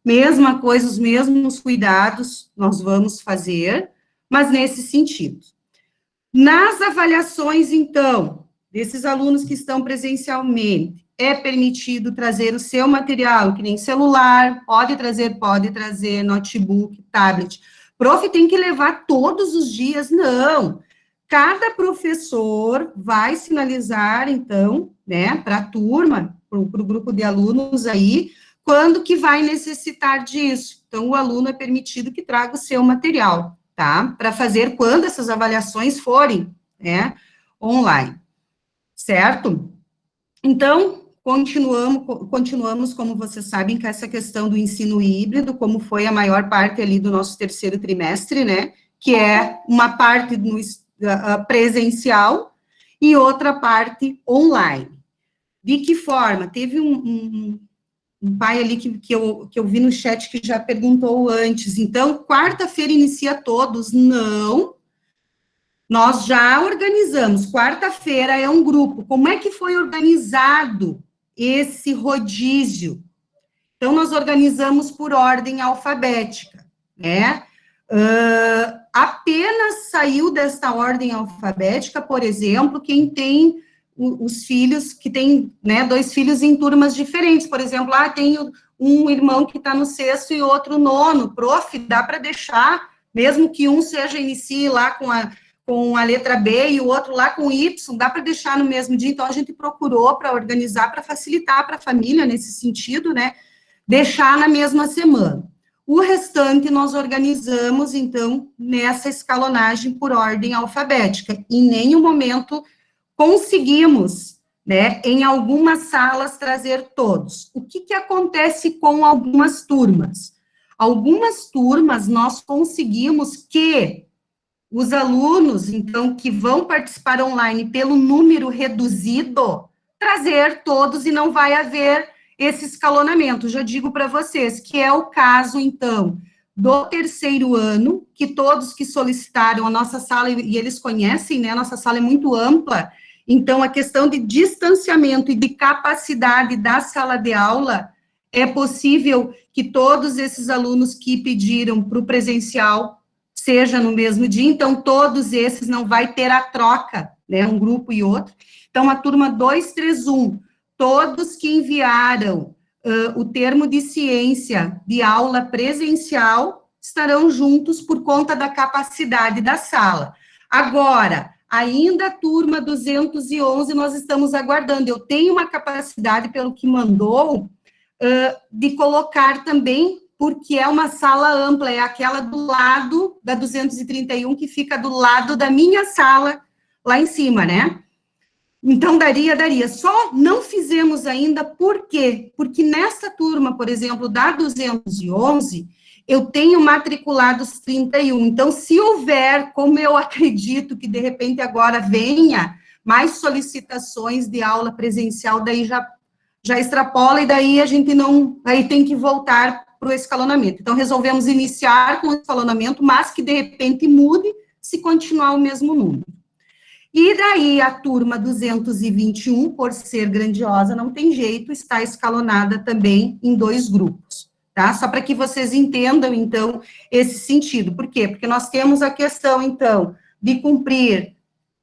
mesma coisa, os mesmos cuidados nós vamos fazer, mas nesse sentido. Nas avaliações, então, desses alunos que estão presencialmente, é permitido trazer o seu material, que nem celular, pode trazer notebook, tablet. Prof, tem que levar todos os dias? Não. cada professor vai sinalizar, então, né, para a turma, para o grupo de alunos aí, quando que vai necessitar disso. Então, o aluno é permitido que traga o seu material, tá? Para fazer quando essas avaliações forem, né, online, certo? Então, continuamos, como vocês sabem, com essa questão do ensino híbrido, como foi a maior parte ali do nosso terceiro trimestre, né, que é uma parte no presencial e outra parte online. De que forma? Teve um pai ali que eu vi no chat que já perguntou antes, então, quarta-feira inicia todos? Não, nós já organizamos, quarta-feira é um grupo, como é que foi organizado esse rodízio? Então, nós organizamos por ordem alfabética, né? Apenas saiu desta ordem alfabética, por exemplo, quem tem os filhos, que tem, né, 2 filhos em turmas diferentes, por exemplo, tenho um irmão que está no 6º e outro 9º, prof, dá para deixar, mesmo que um inicie lá com a letra B e o outro lá com Y, dá para deixar no mesmo dia, então a gente procurou para organizar, para facilitar para a família nesse sentido, né, deixar na mesma semana. O restante nós organizamos, então, nessa escalonagem por ordem alfabética. Em nenhum momento conseguimos, né, em algumas salas trazer todos. O que acontece com algumas turmas? Algumas turmas nós conseguimos que os alunos, então, que vão participar online pelo número reduzido, trazer todos e não vai haver esse escalonamento. Já digo para vocês que é o caso, então, do terceiro ano, que todos que solicitaram a nossa sala, e eles conhecem, né, a nossa sala é muito ampla, então, a questão de distanciamento e de capacidade da sala de aula, é possível que todos esses alunos que pediram para o presencial seja no mesmo dia, então, todos esses não vai ter a troca, né, um grupo e outro. Então, a turma 231, todos que enviaram o termo de ciência de aula presencial estarão juntos por conta da capacidade da sala. Agora, ainda a turma 211, nós estamos aguardando. Eu tenho uma capacidade, pelo que mandou, de colocar também, porque é uma sala ampla, é aquela do lado da 231, que fica do lado da minha sala, lá em cima, né? Então, daria. Só não fizemos ainda, por quê? Porque nessa turma, por exemplo, da 211, eu tenho matriculados 31. Então, se houver, como eu acredito que, de repente, agora venha mais solicitações de aula presencial, daí já extrapola, e daí a gente não... Aí tem que voltar para o escalonamento. Então, resolvemos iniciar com o escalonamento, mas que, de repente, mude se continuar o mesmo número. E daí a turma 221, por ser grandiosa, não tem jeito, está escalonada também em 2 grupos, tá? Só para que vocês entendam, então, esse sentido. Por quê? Porque nós temos a questão, então, de cumprir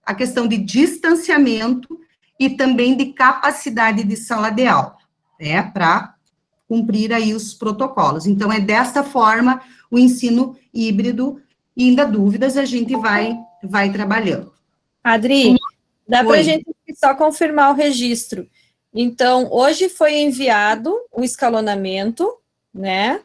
a questão de distanciamento e também de capacidade de sala de aula, né? Para cumprir aí os protocolos. Então, é desta forma o ensino híbrido, e ainda dúvidas a gente vai trabalhando. Adri, dá para a Oi. gente só confirmar o registro. Então, hoje foi enviado o escalonamento, né?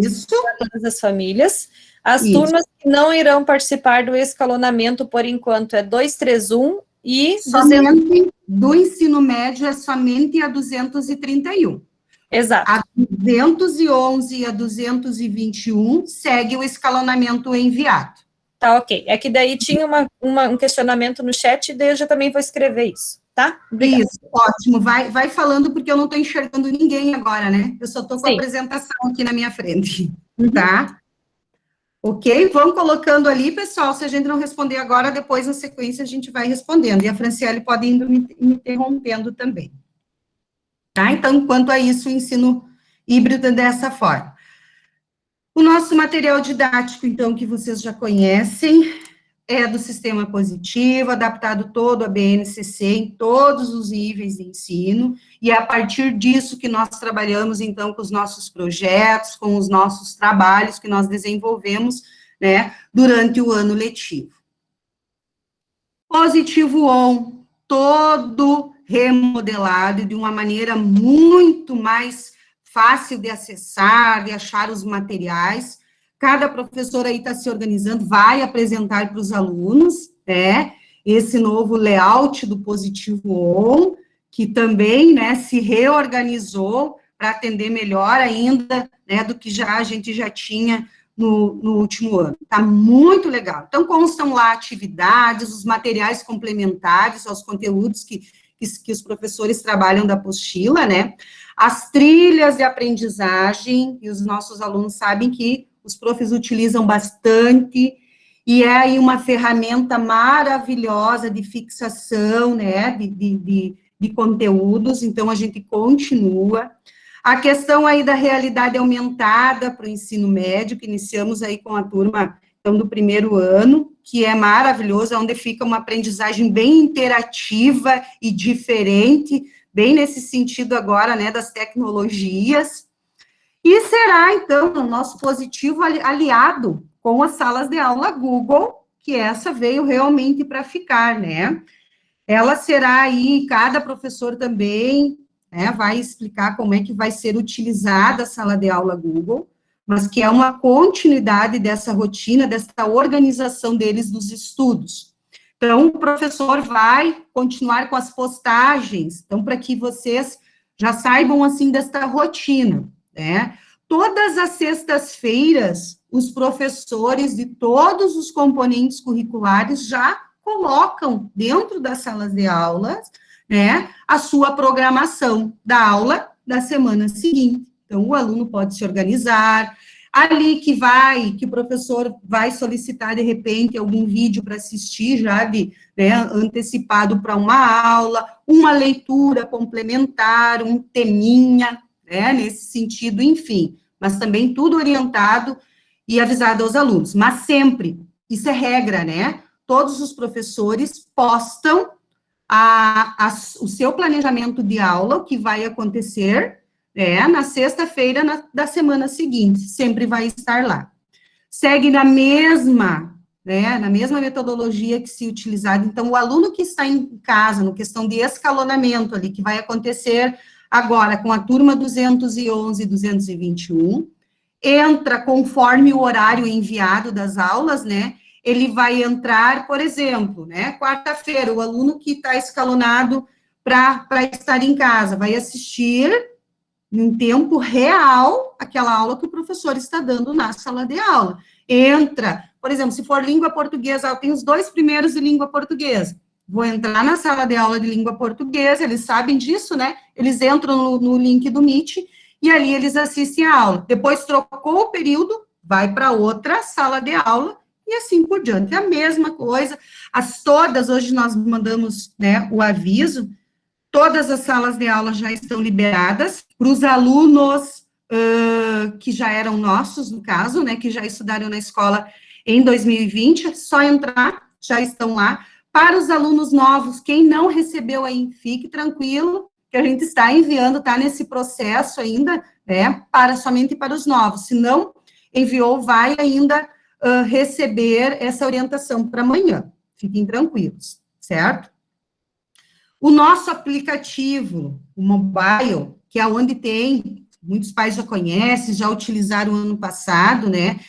Isso. Para todas as famílias. As Isso. turmas que não irão participar do escalonamento, por enquanto, é 231 e 200... Somente do ensino médio é somente a 231. Exato. A 211 e a 221 segue o escalonamento enviado. Tá, ok. É que daí tinha um questionamento no chat, e daí eu já também vou escrever isso, tá? Obrigada. Isso, ótimo. Vai falando, porque eu não estou enxergando ninguém agora, né? Eu só estou com a apresentação aqui na minha frente, tá? Ok? Vão colocando ali, pessoal. Se a gente não responder agora, depois, na sequência, a gente vai respondendo. E a Franciele pode ir me interrompendo também. Tá? Então, quanto a isso, o ensino híbrido é dessa forma. O nosso material didático, então, que vocês já conhecem, é do sistema positivo, adaptado todo a BNCC em todos os níveis de ensino, e é a partir disso que nós trabalhamos, então, com os nossos projetos, com os nossos trabalhos que nós desenvolvemos, né, durante o ano letivo. Positivo On, todo remodelado e de uma maneira muito mais fácil de acessar, de achar os materiais. Cada professor aí está se organizando, vai apresentar para os alunos, né, esse novo layout do Positivo On, que também, né, se reorganizou para atender melhor ainda, né, do que a gente já tinha no último ano. Está muito legal. Então, constam lá atividades, os materiais complementares aos conteúdos que os professores trabalham da apostila, né, as trilhas de aprendizagem, e os nossos alunos sabem que os profs utilizam bastante, e é aí uma ferramenta maravilhosa de fixação, né, de conteúdos, então a gente continua. A questão aí da realidade aumentada para o ensino médio, que iniciamos aí com a turma, então, do primeiro ano, que é maravilhoso, onde fica uma aprendizagem bem interativa e diferente, bem nesse sentido agora, né, das tecnologias. E será, então, o nosso positivo aliado com as salas de aula Google, que essa veio realmente para ficar, né? Ela será aí, cada professor também, né, vai explicar como é que vai ser utilizada a sala de aula Google, mas que é uma continuidade dessa rotina, dessa organização deles dos estudos. Então, o professor vai continuar com as postagens, então, para que vocês já saibam, assim, desta rotina, né? Todas as sextas-feiras, os professores de todos os componentes curriculares já colocam dentro das salas de aulas, né, a sua programação da aula da semana seguinte. Então, o aluno pode se organizar, ali que o professor vai solicitar, de repente, algum vídeo para assistir, já né, antecipado para uma aula, uma leitura complementar, um teminha, né, nesse sentido, enfim, mas também tudo orientado e avisado aos alunos, mas sempre, isso é regra, né, todos os professores postam o seu planejamento de aula, o que vai acontecer, na sexta-feira da semana seguinte, sempre vai estar lá. Segue na mesma metodologia que se utilizada, então, o aluno que está em casa, no questão de escalonamento ali, que vai acontecer agora com a turma 211 e 221, entra conforme o horário enviado das aulas, né, ele vai entrar, por exemplo, né, quarta-feira, o aluno que está escalonado para estar em casa, vai assistir em tempo real aquela aula que o professor está dando na sala de aula. Entra, por exemplo, se for língua portuguesa, eu tenho os 2 primeiros de língua portuguesa, vou entrar na sala de aula de língua portuguesa, eles sabem disso, né, eles entram no link do Meet, e ali eles assistem a aula. Depois trocou o período, vai para outra sala de aula, e assim por diante. É a mesma coisa, hoje nós mandamos, né, o aviso, todas as salas de aula já estão liberadas para os alunos que já eram nossos, no caso, né, que já estudaram na escola em 2020, é só entrar, já estão lá. Para os alunos novos, quem não recebeu aí, fique tranquilo, que a gente está enviando, está nesse processo ainda, né, somente para os novos. Se não enviou, vai ainda receber essa orientação para amanhã. Fiquem tranquilos, certo? O nosso aplicativo, o mobile, que é onde tem, muitos pais já conhecem, já utilizaram ano passado, né,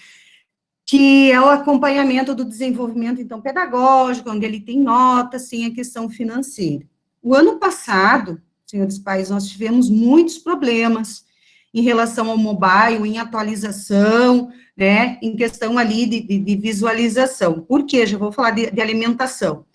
que é o acompanhamento do desenvolvimento, então, pedagógico, onde ele tem notas, sem a questão financeira. O ano passado, senhores pais, nós tivemos muitos problemas em relação ao mobile, em atualização, né, em questão ali de visualização. Por quê? Já vou falar de alimentação.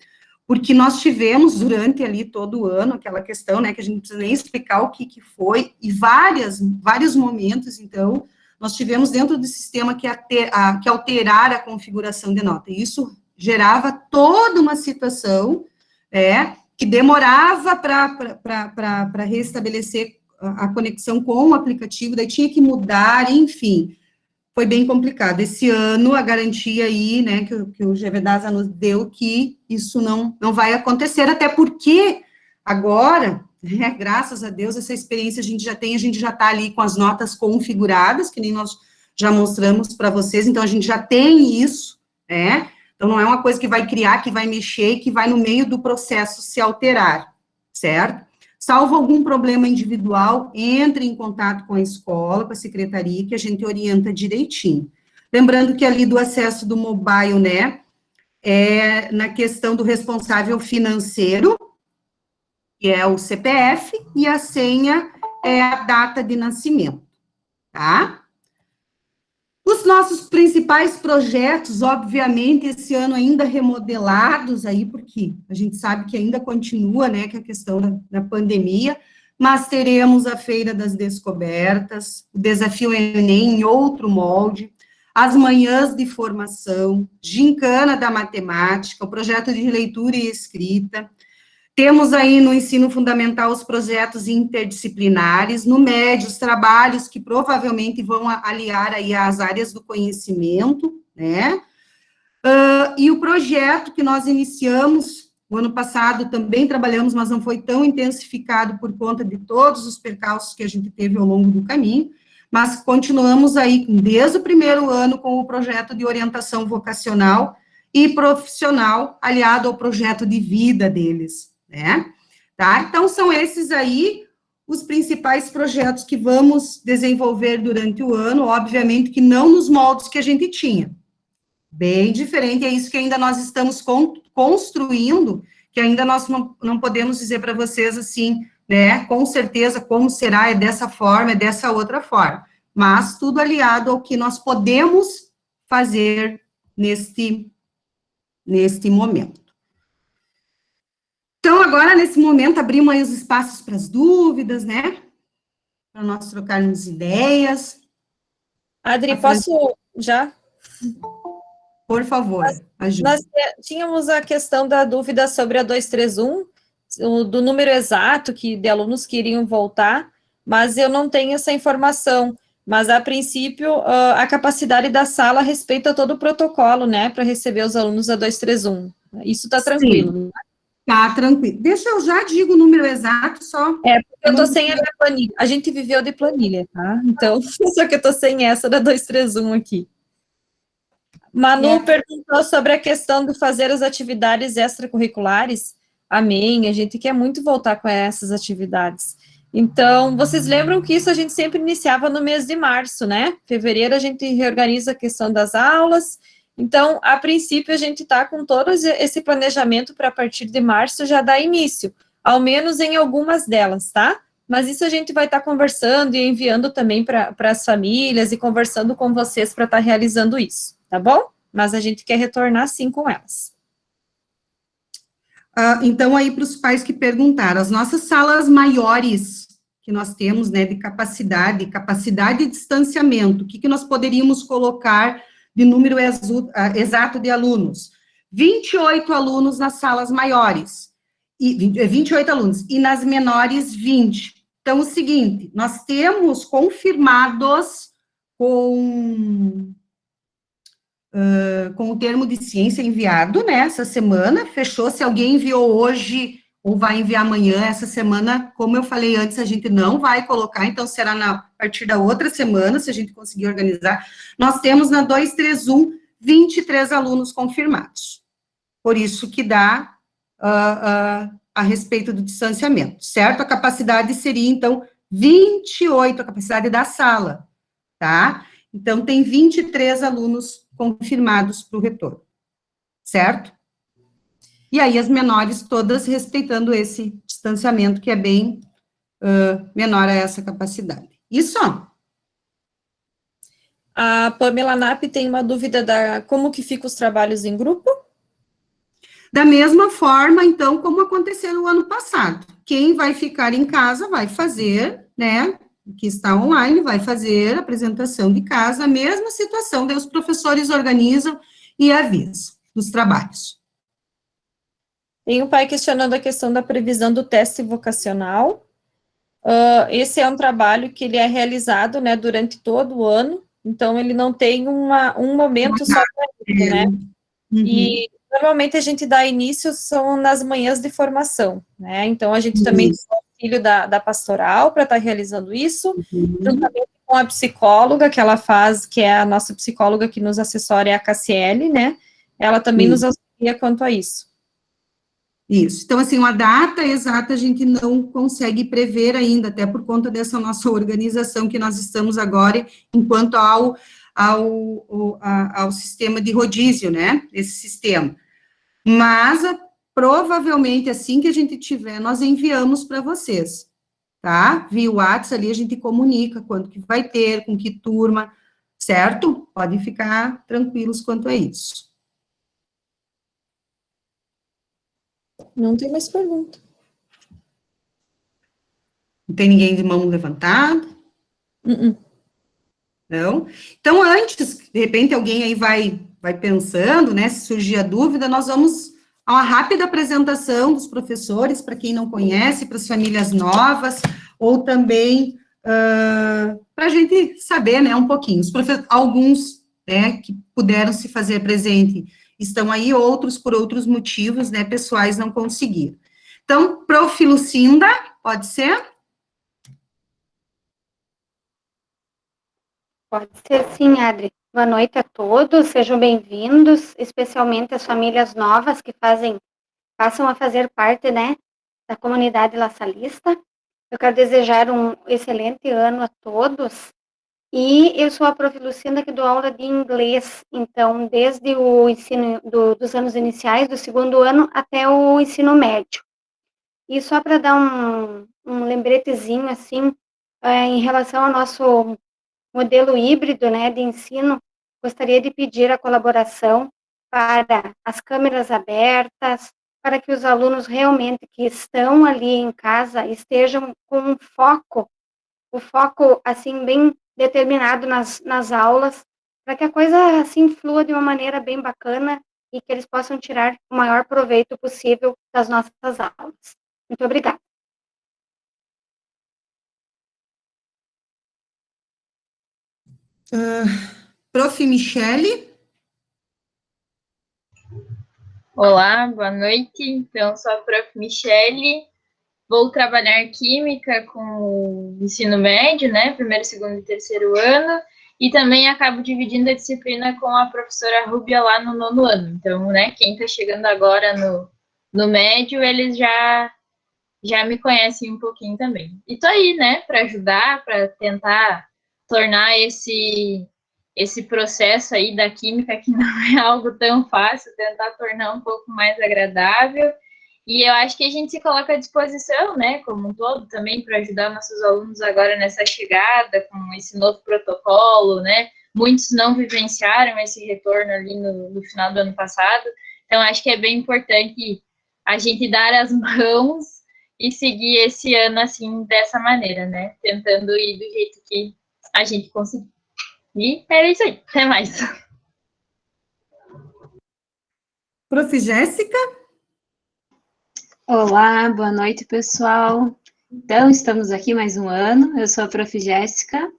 Porque nós tivemos, durante ali todo o ano, aquela questão, né, que a gente não precisa nem explicar o que foi, e vários momentos, então, nós tivemos dentro do sistema que alterar a configuração de nota, e isso gerava toda uma situação, que demorava para restabelecer a conexão com o aplicativo, daí tinha que mudar, enfim, foi bem complicado. Esse ano, a garantia aí, né, que o GVDASA nos deu, que isso não vai acontecer, até porque agora, né, graças a Deus, essa experiência a gente já está ali com as notas configuradas, que nem nós já mostramos para vocês, então a gente já tem isso, né, Então, não é uma coisa que vai criar, que vai mexer, que vai no meio do processo se alterar, certo? Salvo algum problema individual, entre em contato com a escola, com a secretaria, que a gente orienta direitinho. Lembrando que ali do acesso do mobile, né, é na questão do responsável financeiro, que é o CPF, e a senha é a data de nascimento, tá? Os nossos principais projetos, obviamente, esse ano ainda remodelados aí, porque a gente sabe que ainda continua, né, que a questão da pandemia, mas teremos a Feira das Descobertas, o Desafio Enem em outro molde, as manhãs de formação, gincana da matemática, o projeto de leitura e escrita. Temos aí no ensino fundamental os projetos interdisciplinares, no médio, os trabalhos que provavelmente vão aliar aí as áreas do conhecimento, né? E o projeto que nós iniciamos, o ano passado também trabalhamos, mas não foi tão intensificado por conta de todos os percalços que a gente teve ao longo do caminho, mas continuamos aí, desde o primeiro ano, com o projeto de orientação vocacional e profissional, aliado ao projeto de vida deles, né? Tá? Então, são esses aí os principais projetos que vamos desenvolver durante o ano, obviamente que não nos moldes que a gente tinha. Bem diferente, é isso que ainda nós estamos construindo, que ainda nós não podemos dizer para vocês assim, né, com certeza como será, é dessa forma, é dessa outra forma, mas tudo aliado ao que nós podemos fazer neste momento. Então, agora, nesse momento, abrimos aí os espaços para as dúvidas, né? Para nós trocarmos ideias. Adri, posso já? Por favor, ajude. Nós tínhamos a questão da dúvida sobre a 231, do número exato de alunos que iriam voltar, mas eu não tenho essa informação. Mas, a princípio, a capacidade da sala respeita todo o protocolo, né, para receber os alunos da 231. Isso está tranquilo, né? Tá, tranquilo. Deixa eu já digo o número exato, só. Porque eu tô sem a minha planilha. A gente viveu de planilha, tá? Então, só que eu tô sem essa da 231 aqui. Manu perguntou sobre a questão de fazer as atividades extracurriculares. Amém, a gente quer muito voltar com essas atividades. Então, vocês lembram que isso a gente sempre iniciava no mês de março, né? Fevereiro a gente reorganiza a questão das aulas. Então, a princípio, a gente está com todo esse planejamento para a partir de março já dar início, ao menos em algumas delas, tá? Mas isso a gente vai estar conversando e enviando também para as famílias e conversando com vocês para estar realizando isso, tá bom? Mas a gente quer retornar, sim, com elas. Então, aí, para os pais que perguntaram, as nossas salas maiores que nós temos, né, de capacidade e distanciamento, o que nós poderíamos colocar de número exato de alunos? 28 alunos nas salas maiores, 28 alunos, e nas menores, 20. Então, o seguinte, nós temos confirmados com o termo de ciência enviado, né, essa semana, fechou, se alguém enviou hoje ou vai enviar amanhã, essa semana, como eu falei antes, a gente não vai colocar, então será a partir da outra semana, se a gente conseguir organizar. Nós temos na 231, 23 alunos confirmados. Por isso que dá a respeito do distanciamento, certo? A capacidade seria, então, 28, a capacidade da sala, tá? Então, tem 23 alunos confirmados para o retorno, certo? E aí, as menores todas respeitando esse distanciamento, que é bem menor a essa capacidade. Isso. A Pamela Nap tem uma dúvida como que ficam os trabalhos em grupo? Da mesma forma, então, como aconteceu no ano passado. Quem vai ficar em casa vai fazer, né, que está online, vai fazer a apresentação de casa, a mesma situação, daí os professores organizam e avisam dos trabalhos. Tem um pai questionando a questão da previsão do teste vocacional. Esse é um trabalho que ele é realizado, né, durante todo o ano, então ele não tem um momento só para isso, né? Uhum. E normalmente a gente dá início são nas manhãs de formação, né? Então a gente também tem o auxílio da pastoral para estar realizando isso, juntamente com a psicóloga que ela faz, que é a nossa psicóloga que nos assessora, é a Cassiele, né? ela também nos auxilia quanto a isso. Isso. Então, assim, uma data exata a gente não consegue prever ainda, até por conta dessa nossa organização que nós estamos agora, enquanto ao sistema de rodízio, né? Esse sistema. Mas, provavelmente, assim que a gente tiver, nós enviamos para vocês, tá? Via WhatsApp ali a gente comunica quando que vai ter, com que turma, certo? Podem ficar tranquilos quanto a isso. Não tem mais pergunta. Não tem ninguém de mão levantada? Não? Então, antes, de repente, alguém aí vai pensando, né, se surgir a dúvida, nós vamos a uma rápida apresentação dos professores, para quem não conhece, para as famílias novas, ou também para a gente saber, né, um pouquinho. Alguns, né, que puderam se fazer presente estão aí, outros, por outros motivos, né, pessoais, não conseguiram. Então, Prof. Lucinda, pode ser? Pode ser sim, Adri. Boa noite a todos, sejam bem-vindos, especialmente as famílias novas que passam a fazer parte, né, da comunidade laçalista. Eu quero desejar um excelente ano a todos. E eu sou a Prof. Lucinda, que dou aula de inglês, então, desde o ensino dos anos iniciais, do segundo ano, até o ensino médio. E só para dar um lembretezinho, assim, em relação ao nosso modelo híbrido, né, de ensino, gostaria de pedir a colaboração para as câmeras abertas, para que os alunos realmente que estão ali em casa estejam com o foco, assim, bem determinado nas aulas, para que a coisa, assim, flua de uma maneira bem bacana e que eles possam tirar o maior proveito possível das nossas aulas. Muito obrigada. Prof. Michele? Olá, boa noite. Então, sou a Prof. Michele. Vou trabalhar Química com o ensino médio, né? Primeiro, segundo e terceiro ano. E também acabo dividindo a disciplina com a professora Rúbia lá no 9º ano. Então, né, quem está chegando agora no médio, eles já me conhecem um pouquinho também. E tô aí, né, para ajudar, para tentar tornar esse processo aí da química, que não é algo tão fácil, tentar tornar um pouco mais agradável. E eu acho que a gente se coloca à disposição, né, como um todo, também para ajudar nossos alunos agora nessa chegada, com esse novo protocolo, né? Muitos não vivenciaram esse retorno ali no final do ano passado. Então, acho que é bem importante a gente dar as mãos e seguir esse ano, assim, dessa maneira, né? Tentando ir do jeito que a gente conseguir. E é isso aí. Até mais. Prof. Jéssica? Olá, boa noite, pessoal. Então, estamos aqui mais um ano. Eu sou a Prof. Jéssica,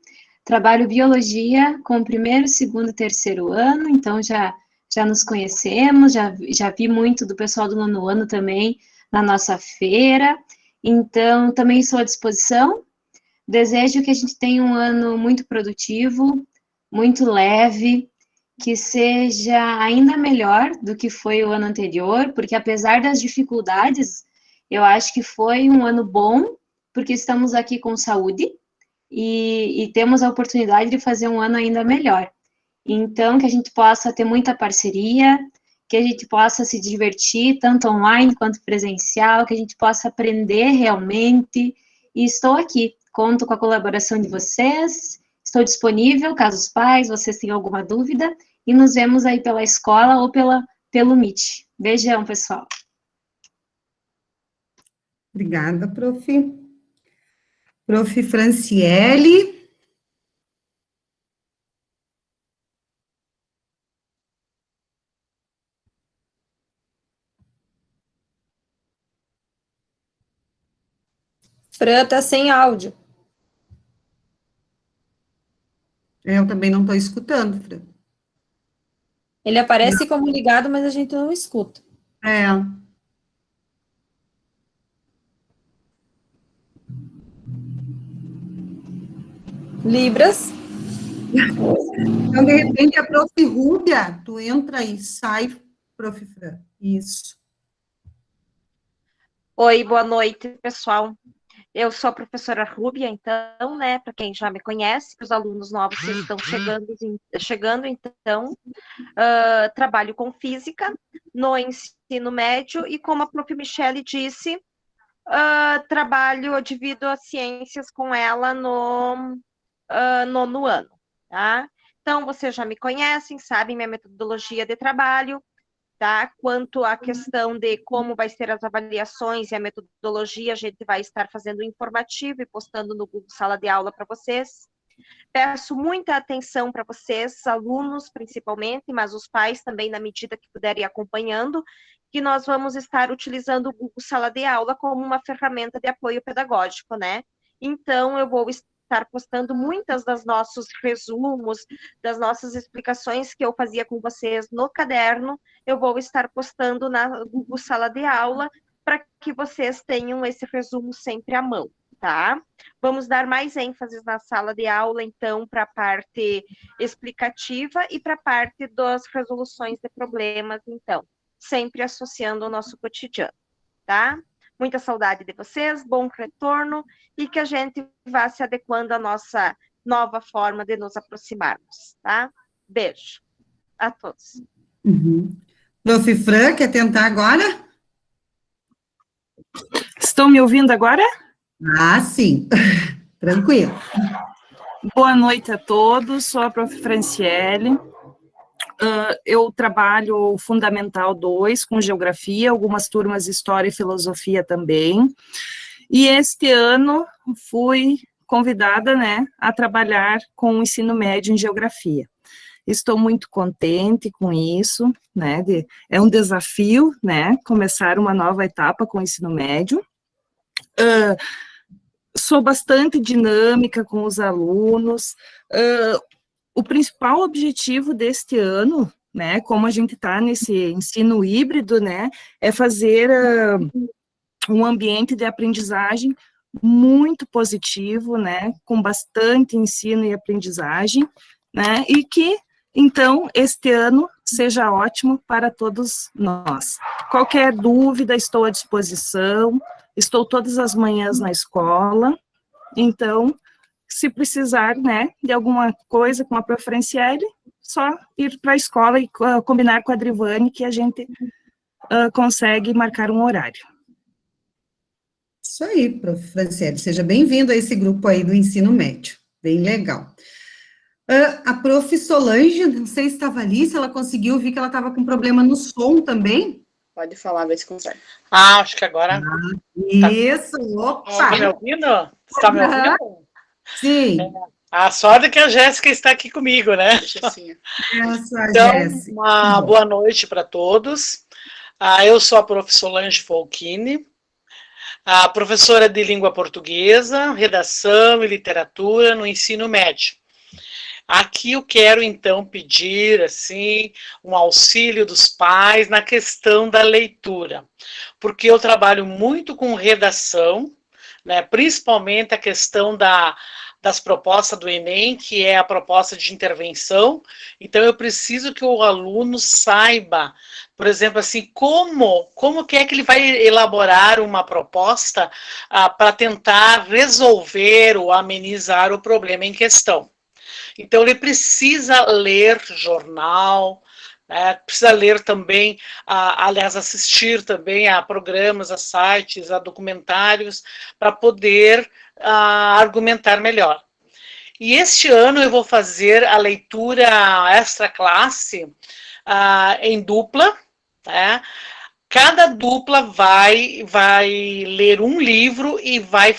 trabalho biologia com o primeiro, segundo e terceiro ano, então já nos conhecemos, já vi muito do pessoal do 9º ano também na nossa feira, então também estou à disposição. Desejo que a gente tenha um ano muito produtivo, muito leve, que seja ainda melhor do que foi o ano anterior, porque apesar das dificuldades, eu acho que foi um ano bom, porque estamos aqui com saúde e temos a oportunidade de fazer um ano ainda melhor. Então, que a gente possa ter muita parceria, que a gente possa se divertir, tanto online quanto presencial, que a gente possa aprender realmente, e estou aqui, conto com a colaboração de vocês, estou disponível, caso os pais, vocês tenham alguma dúvida, e nos vemos aí pela escola ou pelo Meet. Beijão, pessoal. Obrigada, Prof. Prof. Franciele? Fran tá sem áudio. Eu também não estou escutando, Fran. Ele aparece como ligado, mas a gente não escuta. É. Libras. Então, de repente, a Prof. Rúbia, tu entra e sai Prof. Fran. Isso. Oi, boa noite, pessoal. Eu sou a professora Rúbia, então, né, para quem já me conhece, os alunos novos que estão chegando então, trabalho com física no ensino médio e, como a prof. Michele disse, divido as ciências com ela no nono ano, tá? Então, vocês já me conhecem, sabem minha metodologia de trabalho, tá? Quanto à questão de como vai ser as avaliações e a metodologia, a gente vai estar fazendo informativo e postando no Google Sala de Aula para vocês. Peço muita atenção para vocês, alunos principalmente, mas os pais também, na medida que puderem acompanhando, que nós vamos estar utilizando o Google Sala de Aula como uma ferramenta de apoio pedagógico, né? Então, eu vou estar postando muitas das nossos resumos, das nossas explicações que eu fazia com vocês no caderno, eu vou estar postando na Google Sala de Aula, para que vocês tenham esse resumo sempre à mão, tá? Vamos dar mais ênfase na sala de aula, então, para a parte explicativa e para a parte das resoluções de problemas, então, sempre associando ao nosso cotidiano, tá? Muita saudade de vocês, bom retorno e que a gente vá se adequando à nossa nova forma de nos aproximarmos, tá? Beijo a todos. Prof. Fran, quer tentar agora? Estão me ouvindo agora? Ah, sim. Tranquilo. Boa noite a todos, sou a prof. Franciele. Eu trabalho Fundamental 2 com Geografia, algumas turmas História e Filosofia também. E este ano fui convidada, né, a trabalhar com o ensino médio em Geografia. Estou muito contente com isso, né, é um desafio, né, começar uma nova etapa com o ensino médio. Sou bastante dinâmica com os alunos. O principal objetivo deste ano, né, como a gente está nesse ensino híbrido, né, é fazer um ambiente de aprendizagem muito positivo, né, com bastante ensino e aprendizagem, né, e que, então, este ano seja ótimo para todos nós. Qualquer dúvida, estou à disposição, estou todas as manhãs na escola, então, se precisar, né, de alguma coisa com a prof. Franciele, só ir para a escola e combinar com a Drivane que a gente consegue marcar um horário. Isso aí, prof. Franciele, seja bem-vindo a esse grupo aí do ensino médio, bem legal. A prof. Solange, não sei se estava ali, se ela conseguiu, vi que ela estava com problema no som também. Pode falar, ver se consegue. Acho que agora... Isso, opa! Está me ouvindo? Está me ouvindo? Sim. A sorte é que a Jéssica está aqui comigo, né? Então, uma boa noite para todos. Eu sou a prof. Solange Folchini, a professora de língua portuguesa, redação e literatura no ensino médio. Aqui eu quero, então, pedir, assim, um auxílio dos pais na questão da leitura, porque eu trabalho muito com redação, né, principalmente a questão das propostas do Enem, que é a proposta de intervenção. Então, eu preciso que o aluno saiba, por exemplo, assim, como que é que ele vai elaborar uma proposta para tentar resolver ou amenizar o problema em questão. Então, ele precisa ler jornal, precisa ler também, aliás, assistir também a programas, a sites, a documentários, para poder argumentar melhor. E este ano eu vou fazer a leitura extra classe em dupla, né? Cada dupla vai ler um livro e vai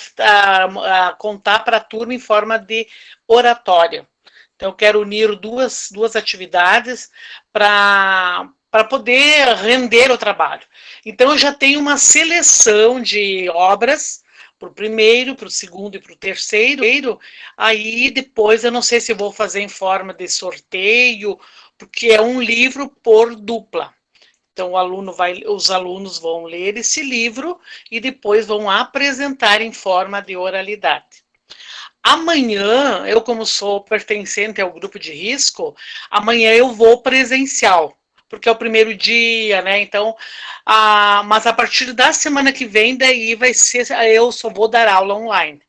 contar para a turma em forma de oratória. Então, eu quero unir duas atividades para poder render o trabalho. Então, eu já tenho uma seleção de obras para o primeiro, para o segundo e para o terceiro. Aí, depois, eu não sei se eu vou fazer em forma de sorteio, porque é um livro por dupla. Então, os alunos vão ler esse livro e depois vão apresentar em forma de oralidade. Amanhã, eu como sou pertencente ao grupo de risco, amanhã eu vou presencial, porque é o primeiro dia, né? Então, mas a partir da semana que vem, daí vai ser, eu só vou dar aula online.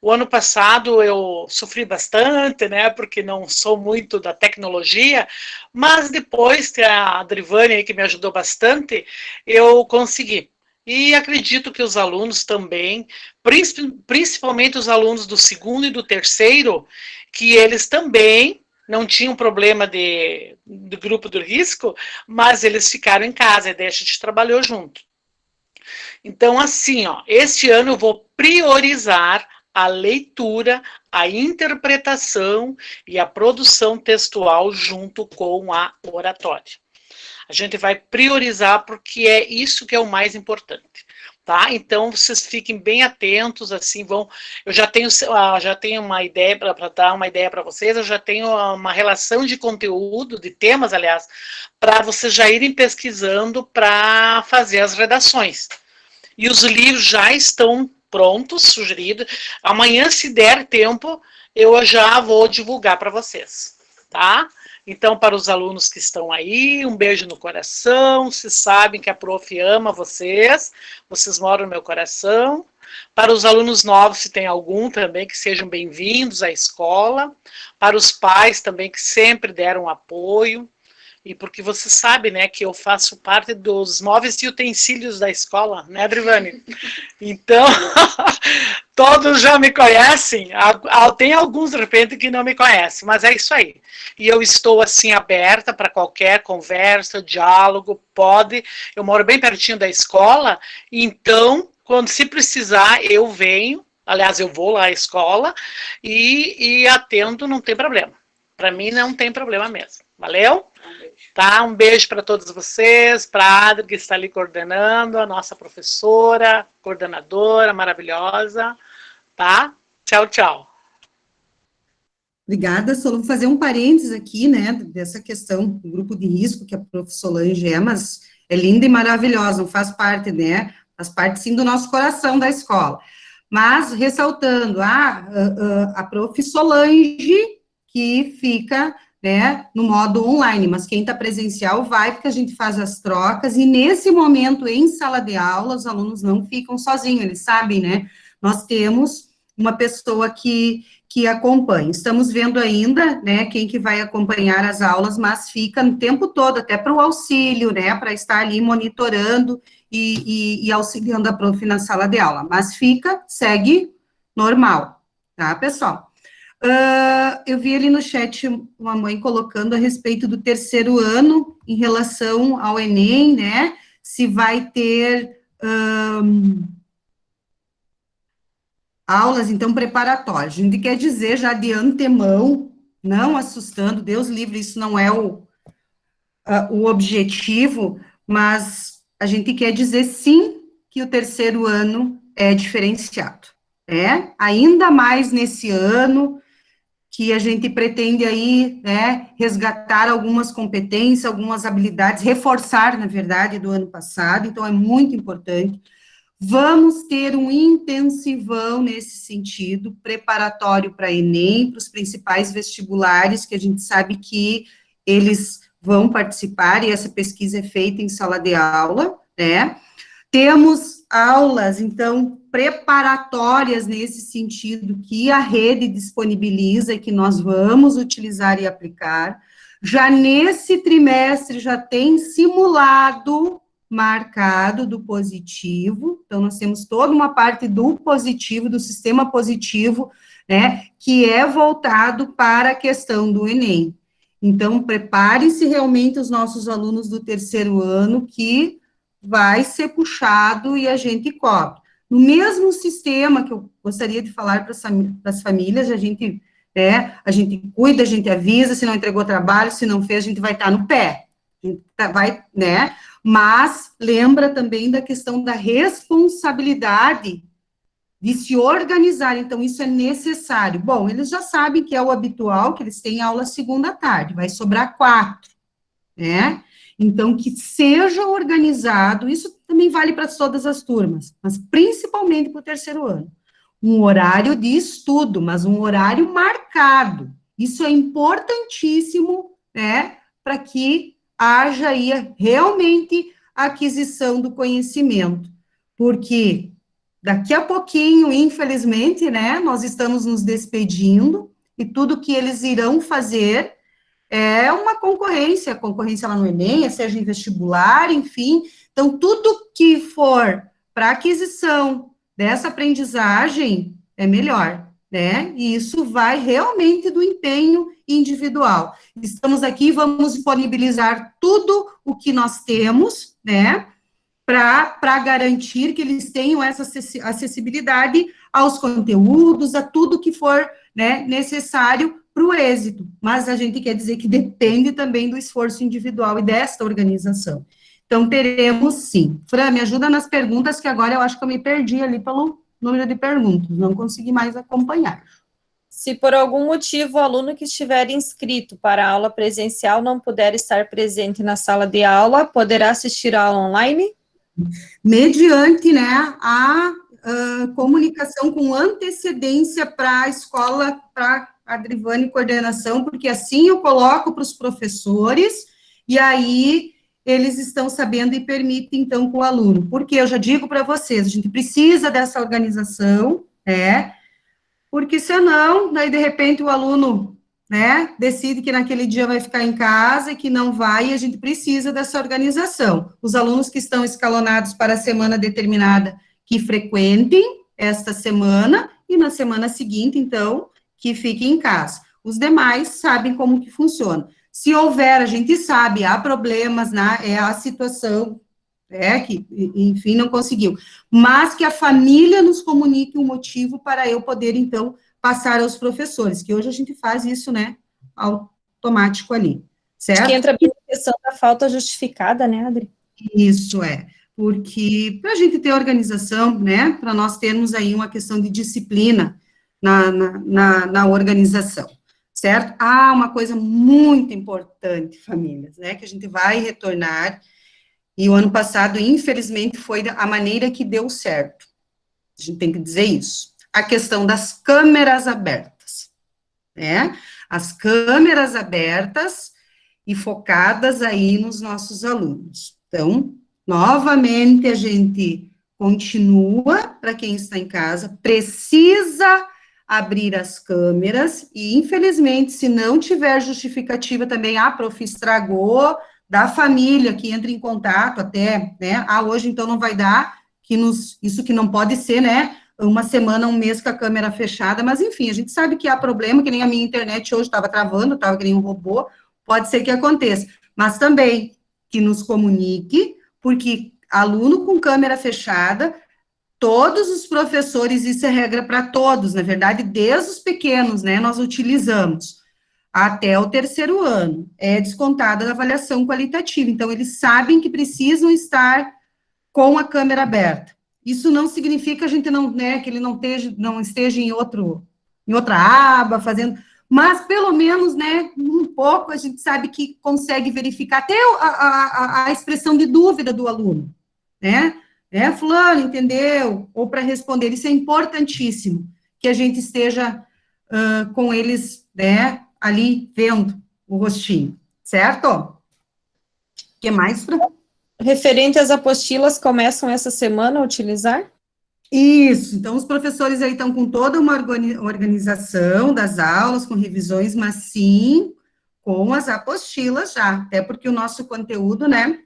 O ano passado eu sofri bastante, né, porque não sou muito da tecnologia, mas depois, tem a Adrivane aí que me ajudou bastante, eu consegui. E acredito que os alunos também, principalmente os alunos do segundo e do terceiro, que eles também não tinham problema do grupo do risco, mas eles ficaram em casa, e daí a gente trabalhou junto. Então, assim, ó, este ano eu vou priorizar a leitura, a interpretação e a produção textual junto com a oratória. A gente vai priorizar porque é isso que é o mais importante, tá? Então, vocês fiquem bem atentos, assim, eu já tenho uma ideia, para dar uma ideia para vocês, eu já tenho uma relação de conteúdo, de temas, aliás, para vocês já irem pesquisando para fazer as redações. E os livros já estão prontos, sugeridos. Amanhã, se der tempo, eu já vou divulgar para vocês, tá? Então, para os alunos que estão aí, um beijo no coração, vocês sabem que a prof ama vocês moram no meu coração. Para os alunos novos, se tem algum também, que sejam bem-vindos à escola. Para os pais também, que sempre deram apoio. E porque você sabe, né, que eu faço parte dos móveis e utensílios da escola, né, Adrivane? Então, todos já me conhecem, tem alguns, de repente, que não me conhecem, mas é isso aí. E eu estou, assim, aberta para qualquer conversa, diálogo, eu moro bem pertinho da escola, então, quando se precisar, eu venho, aliás, eu vou lá à escola e atendo, não tem problema. Para mim, não tem problema mesmo. Valeu? Tá? Um beijo para todos vocês, para a Adri, que está ali coordenando, a nossa professora, coordenadora maravilhosa, tá? Tchau, tchau. Obrigada, Solon. Vou fazer um parênteses aqui, né, dessa questão do grupo de risco que a prof. Solange é, mas é linda e maravilhosa, não faz parte, né, faz parte, sim, do nosso coração da escola. Mas, ressaltando, a prof. Solange, que fica, né, no modo online, mas quem está presencial vai, porque a gente faz as trocas, e nesse momento, em sala de aula, os alunos não ficam sozinhos, eles sabem, né, nós temos uma pessoa que acompanha. Estamos vendo ainda, né, quem que vai acompanhar as aulas, mas fica o tempo todo, até para o auxílio, né, para estar ali monitorando e auxiliando a prof na sala de aula, mas segue normal, tá, pessoal? Eu vi ali no chat uma mãe colocando a respeito do terceiro ano em relação ao Enem, né, se vai ter aulas, então, preparatórias. A gente quer dizer já de antemão, não assustando, Deus livre, isso não é o objetivo, mas a gente quer dizer, sim, que o terceiro ano é diferenciado, né? Ainda mais nesse ano, que a gente pretende aí, né, resgatar algumas competências, algumas habilidades, reforçar, na verdade, do ano passado, então é muito importante. Vamos ter um intensivão nesse sentido, preparatório para Enem, para os principais vestibulares, que a gente sabe que eles vão participar, e essa pesquisa é feita em sala de aula, né? Temos aulas, então, preparatórias nesse sentido, que a rede disponibiliza e que nós vamos utilizar e aplicar. Já nesse trimestre, já tem simulado marcado do positivo, então nós temos toda uma parte do positivo, do sistema positivo, né, que é voltado para a questão do Enem. Então, preparem-se realmente os nossos alunos do terceiro ano, que vai ser puxado e a gente cobre. No mesmo sistema que eu gostaria de falar para as famílias, a gente cuida, a gente avisa, se não entregou trabalho, se não fez, a gente vai estar no pé, a gente vai, né, mas lembra também da questão da responsabilidade de se organizar, então isso é necessário. Bom, eles já sabem que é o habitual, que eles têm aula segunda à tarde, vai sobrar 4, né? Então, que seja organizado, isso também vale para todas as turmas, mas principalmente para o terceiro ano. Um horário de estudo, mas um horário marcado. Isso é importantíssimo, né, para que haja aí realmente a aquisição do conhecimento, porque daqui a pouquinho, infelizmente, né, nós estamos nos despedindo, e tudo que eles irão fazer é uma concorrência lá no Enem, seja em vestibular, enfim. Então, tudo que for para aquisição dessa aprendizagem é melhor, né? E isso vai realmente do empenho individual. Estamos aqui, vamos disponibilizar tudo o que nós temos, né? Para garantir que eles tenham essa acessibilidade aos conteúdos, a tudo que for, né, necessário para o êxito. Mas a gente quer dizer que depende também do esforço individual e desta organização. Então, teremos sim. Fran, me ajuda nas perguntas, que agora eu acho que eu me perdi ali pelo número de perguntas, não consegui mais acompanhar. Se por algum motivo o aluno que estiver inscrito para a aula presencial não puder estar presente na sala de aula, poderá assistir a aula online? Mediante, né, a comunicação com antecedência para a escola, para a Adrivane Coordenação, porque assim eu coloco para os professores, e aí eles estão sabendo e permitem, então, com o aluno. Porque eu já digo para vocês, a gente precisa dessa organização, né, porque senão, daí, de repente, o aluno, né, decide que naquele dia vai ficar em casa e que não vai, e a gente precisa dessa organização. Os alunos que estão escalonados para a semana determinada, que frequentem esta semana, e na semana seguinte, então, que fiquem em casa. Os demais sabem como que funciona. Se houver, a gente sabe, há problemas, né, é a situação, que, enfim, não conseguiu. Mas que a família nos comunique o motivo para eu poder, então, passar aos professores, que hoje a gente faz isso, né, automático ali, certo? Acho que entra bem a questão da falta justificada, né, Adri? Isso porque para a gente ter organização, né, para nós termos aí uma questão de disciplina na organização, certo? Há uma coisa muito importante, famílias, né, que a gente vai retornar, e o ano passado, infelizmente, foi a maneira que deu certo. A gente tem que dizer isso. A questão das câmeras abertas, né? As câmeras abertas e focadas aí nos nossos alunos. Então, novamente, a gente continua, para quem está em casa, precisa abrir as câmeras, e, infelizmente, se não tiver justificativa também, a prof estragou, da família que entra em contato até, né, hoje então não vai dar, isso que não pode ser, né, uma semana, um mês com a câmera fechada, mas enfim, a gente sabe que há problema, que nem a minha internet hoje estava travando, estava que nem um robô, pode ser que aconteça, mas também que nos comunique, porque aluno com câmera fechada, todos os professores, isso é regra para todos, na verdade, desde os pequenos, né, nós utilizamos, até o 3º ano, é descontada da avaliação qualitativa, então eles sabem que precisam estar com a câmera aberta. Isso não significa a gente não, né, que ele não esteja em outra aba, fazendo, mas pelo menos, né, um pouco a gente sabe que consegue verificar até a expressão de dúvida do aluno, né, fulano, entendeu? Ou para responder, isso é importantíssimo, que a gente esteja com eles, né, ali vendo o rostinho, certo? O que mais, Fran? Referente às apostilas, começam essa semana a utilizar? Isso, então os professores aí estão com toda uma organização das aulas, com revisões, mas sim, com as apostilas já, até porque o nosso conteúdo, né,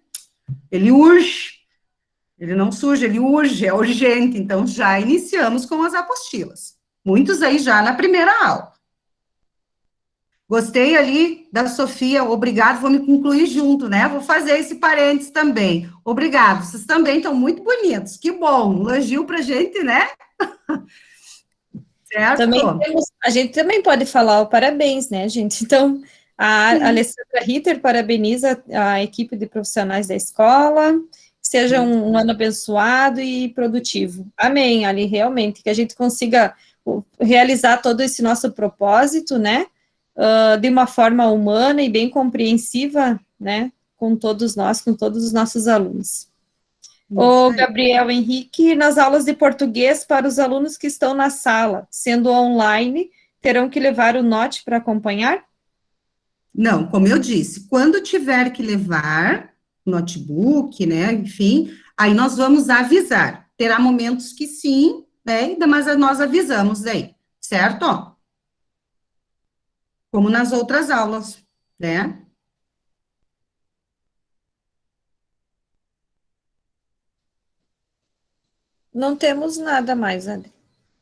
ele urge, ele não surge, ele urge, é urgente, então já iniciamos com as apostilas. Muitos aí já na primeira aula. Gostei ali da Sofia, obrigado, vou me concluir junto, né? Vou fazer esse parênteses também. Obrigado, vocês também estão muito bonitos, que bom, elogio pra gente, né? Certo? A gente também pode falar o parabéns, né, gente? Então, a Alessandra Ritter parabeniza a equipe de profissionais da escola, seja um ano abençoado e produtivo. Amém, Ali, realmente, que a gente consiga realizar todo esse nosso propósito, né? De uma forma humana e bem compreensiva, né, com todos nós, com todos os nossos alunos. O Gabriel Henrique, nas aulas de português para os alunos que estão na sala, sendo online, terão que levar o note para acompanhar? Não, como eu disse, quando tiver que levar notebook, né, enfim, aí nós vamos avisar. Terá momentos que sim, né, mas nós avisamos daí, certo? Como nas outras aulas, né? Não temos nada mais, André.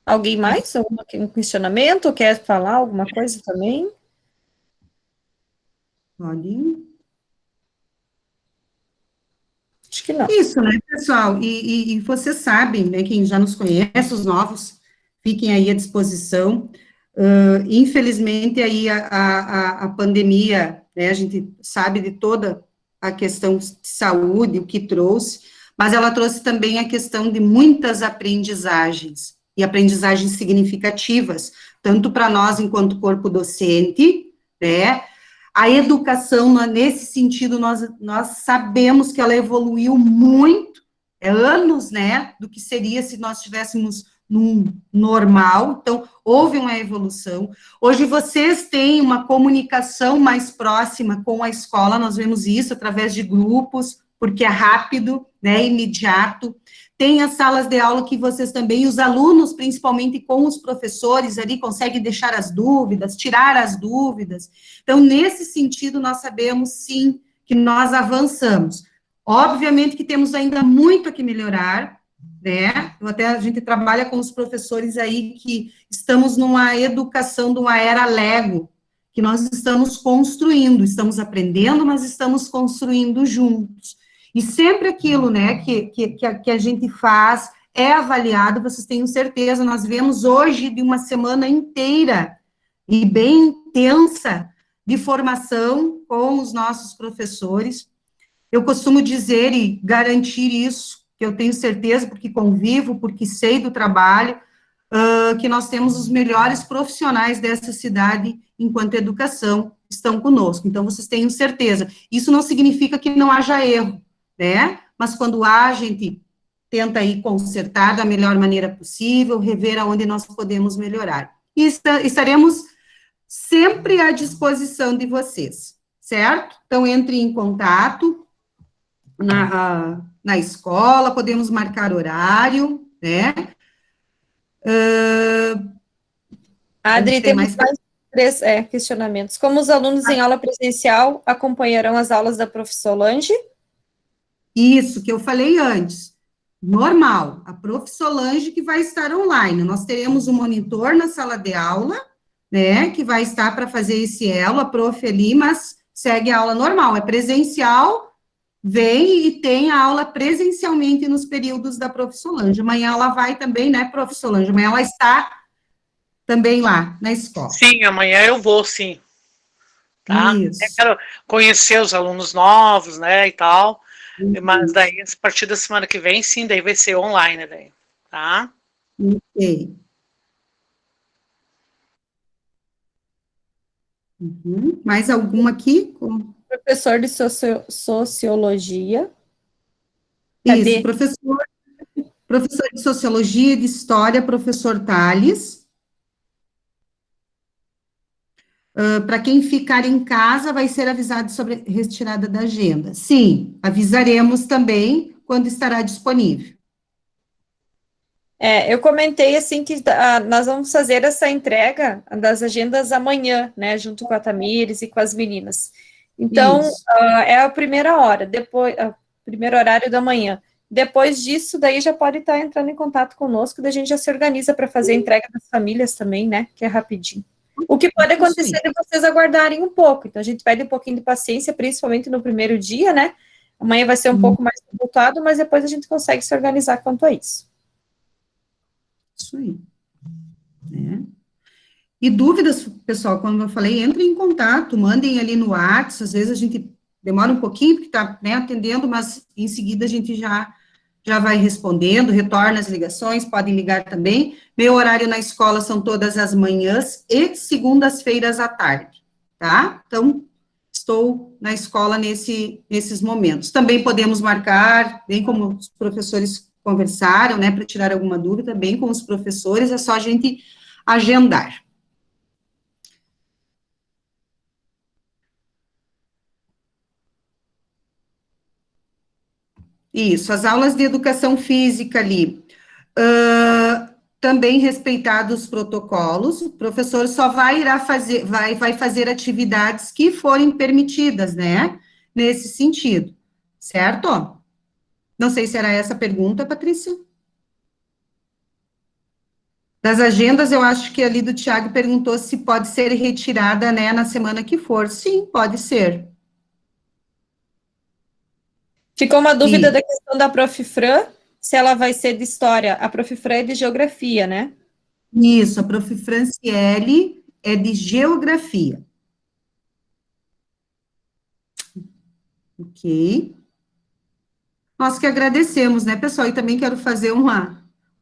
Alguém mais? Um questionamento? Quer falar alguma coisa também? Pode. Acho que não. Isso, né, pessoal? E vocês sabem, né, quem já nos conhece, os novos, fiquem aí à disposição. Infelizmente, aí a pandemia, né, a gente sabe de toda a questão de saúde, o que trouxe, mas ela trouxe também a questão de muitas aprendizagens, e aprendizagens significativas, tanto para nós enquanto corpo docente, né, a educação, nesse sentido, nós sabemos que ela evoluiu muito, anos, né, do que seria se nós estivéssemos num normal, então, houve uma evolução. Hoje, vocês têm uma comunicação mais próxima com a escola, nós vemos isso através de grupos, porque é rápido, né, imediato. Tem as salas de aula que vocês também, os alunos, principalmente com os professores ali, conseguem deixar as dúvidas, tirar as dúvidas. Então, nesse sentido, nós sabemos, sim, que nós avançamos. Obviamente que temos ainda muito a que melhorar, né? Até a gente trabalha com os professores aí que estamos numa educação de uma era Lego, que nós estamos construindo, estamos aprendendo, mas estamos construindo juntos. E sempre aquilo, né, que a gente faz é avaliado, vocês tenham certeza, nós vemos hoje de uma semana inteira e bem intensa de formação com os nossos professores. Eu costumo dizer e garantir isso, que eu tenho certeza, porque convivo, porque sei do trabalho, que nós temos os melhores profissionais dessa cidade enquanto educação estão conosco. Então, vocês tenham certeza. Isso não significa que não haja erro, né? Mas quando há, a gente tenta aí consertar da melhor maneira possível, rever aonde nós podemos melhorar. E estaremos sempre à disposição de vocês, certo? Então, entre em contato na escola, podemos marcar horário, né? Adri, temos mais 3 questionamentos. Como os alunos em aula presencial acompanharão as aulas da professora Solange? Isso, que eu falei antes. Normal, a prof. Solange que vai estar online. Nós teremos um monitor na sala de aula, né, que vai estar para fazer esse elo, a prof. ali, mas segue a aula normal. É presencial, vem e tem a aula presencialmente nos períodos da prof. Solange. Amanhã ela vai também, né, prof. Solange? Amanhã ela está também lá na escola. Sim, amanhã eu vou, sim. Tá? Isso. Eu quero conhecer os alunos novos, né, e tal. Mas daí, a partir da semana que vem, sim, daí vai ser online, daí, tá? Ok. Mais alguma aqui? Professor de Sociologia. Cadê? Isso, professor de Sociologia, de História, professor Thales. Para quem ficar em casa, vai ser avisado sobre a retirada da agenda. Sim, avisaremos também quando estará disponível. Eu comentei, assim, que nós vamos fazer essa entrega das agendas amanhã, né, junto com a Tamires e com as meninas. Então, é a primeira hora, depois, o primeiro horário da manhã. Depois disso, daí já pode estar entrando em contato conosco, daí a gente já se organiza para fazer a entrega das famílias também, né, que é rapidinho. O que pode acontecer é vocês aguardarem um pouco, então a gente pede um pouquinho de paciência, principalmente no primeiro dia, né, amanhã vai ser um pouco mais tumultuado, mas depois a gente consegue se organizar quanto a isso. Isso aí. E dúvidas, pessoal, como eu falei, entrem em contato, mandem ali no WhatsApp, às vezes a gente demora um pouquinho, porque está, né, atendendo, mas em seguida a gente já vai respondendo, retorna as ligações, podem ligar também. Meu horário na escola são todas as manhãs e segundas-feiras à tarde, tá? Então, estou na escola nesses momentos. Também podemos marcar, bem como os professores conversaram, né, para tirar alguma dúvida, bem com os professores, é só a gente agendar. Isso, as aulas de educação física ali. Também respeitados os protocolos, o professor só vai fazer atividades que forem permitidas, né? Nesse sentido, certo? Não sei se era essa a pergunta, Patrícia. Das agendas, eu acho que ali do Tiago perguntou se pode ser retirada, né, na semana que for. Sim, pode ser. Ficou uma dúvida da questão da Prof. Fran, se ela vai ser de história. A Prof. Fran é de geografia, né? Isso, a Prof. Franciele é de geografia. Ok. Nós que agradecemos, né, pessoal? E também quero fazer um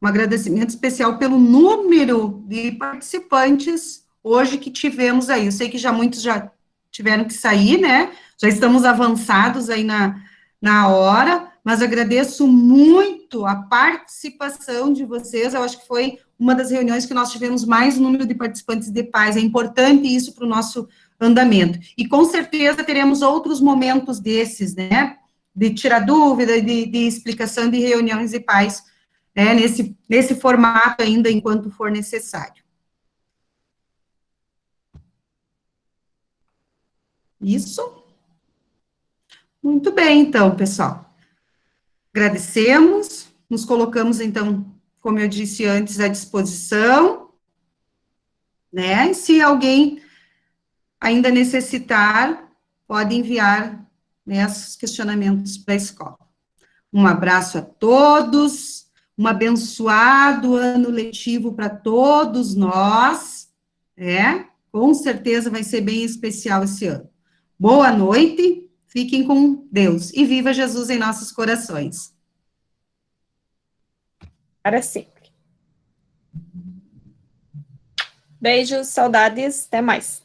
agradecimento especial pelo número de participantes hoje que tivemos aí. Eu sei que muitos já tiveram que sair, né? Já estamos avançados aí na hora, mas agradeço muito a participação de vocês. Eu acho que foi uma das reuniões que nós tivemos mais número de participantes de pais. É importante isso para o nosso andamento. E com certeza teremos outros momentos desses, né? De tirar dúvida, de explicação de reuniões de pais, né, nesse formato ainda, enquanto for necessário. Isso? Muito bem, então, pessoal. Agradecemos, nos colocamos, então, como eu disse antes, à disposição, né, e se alguém ainda necessitar, pode enviar, né, os questionamentos para a escola. Um abraço a todos, um abençoado ano letivo para todos nós, com certeza vai ser bem especial esse ano. Boa noite, fiquem com Deus e viva Jesus em nossos corações. Para sempre. Beijos, saudades, até mais.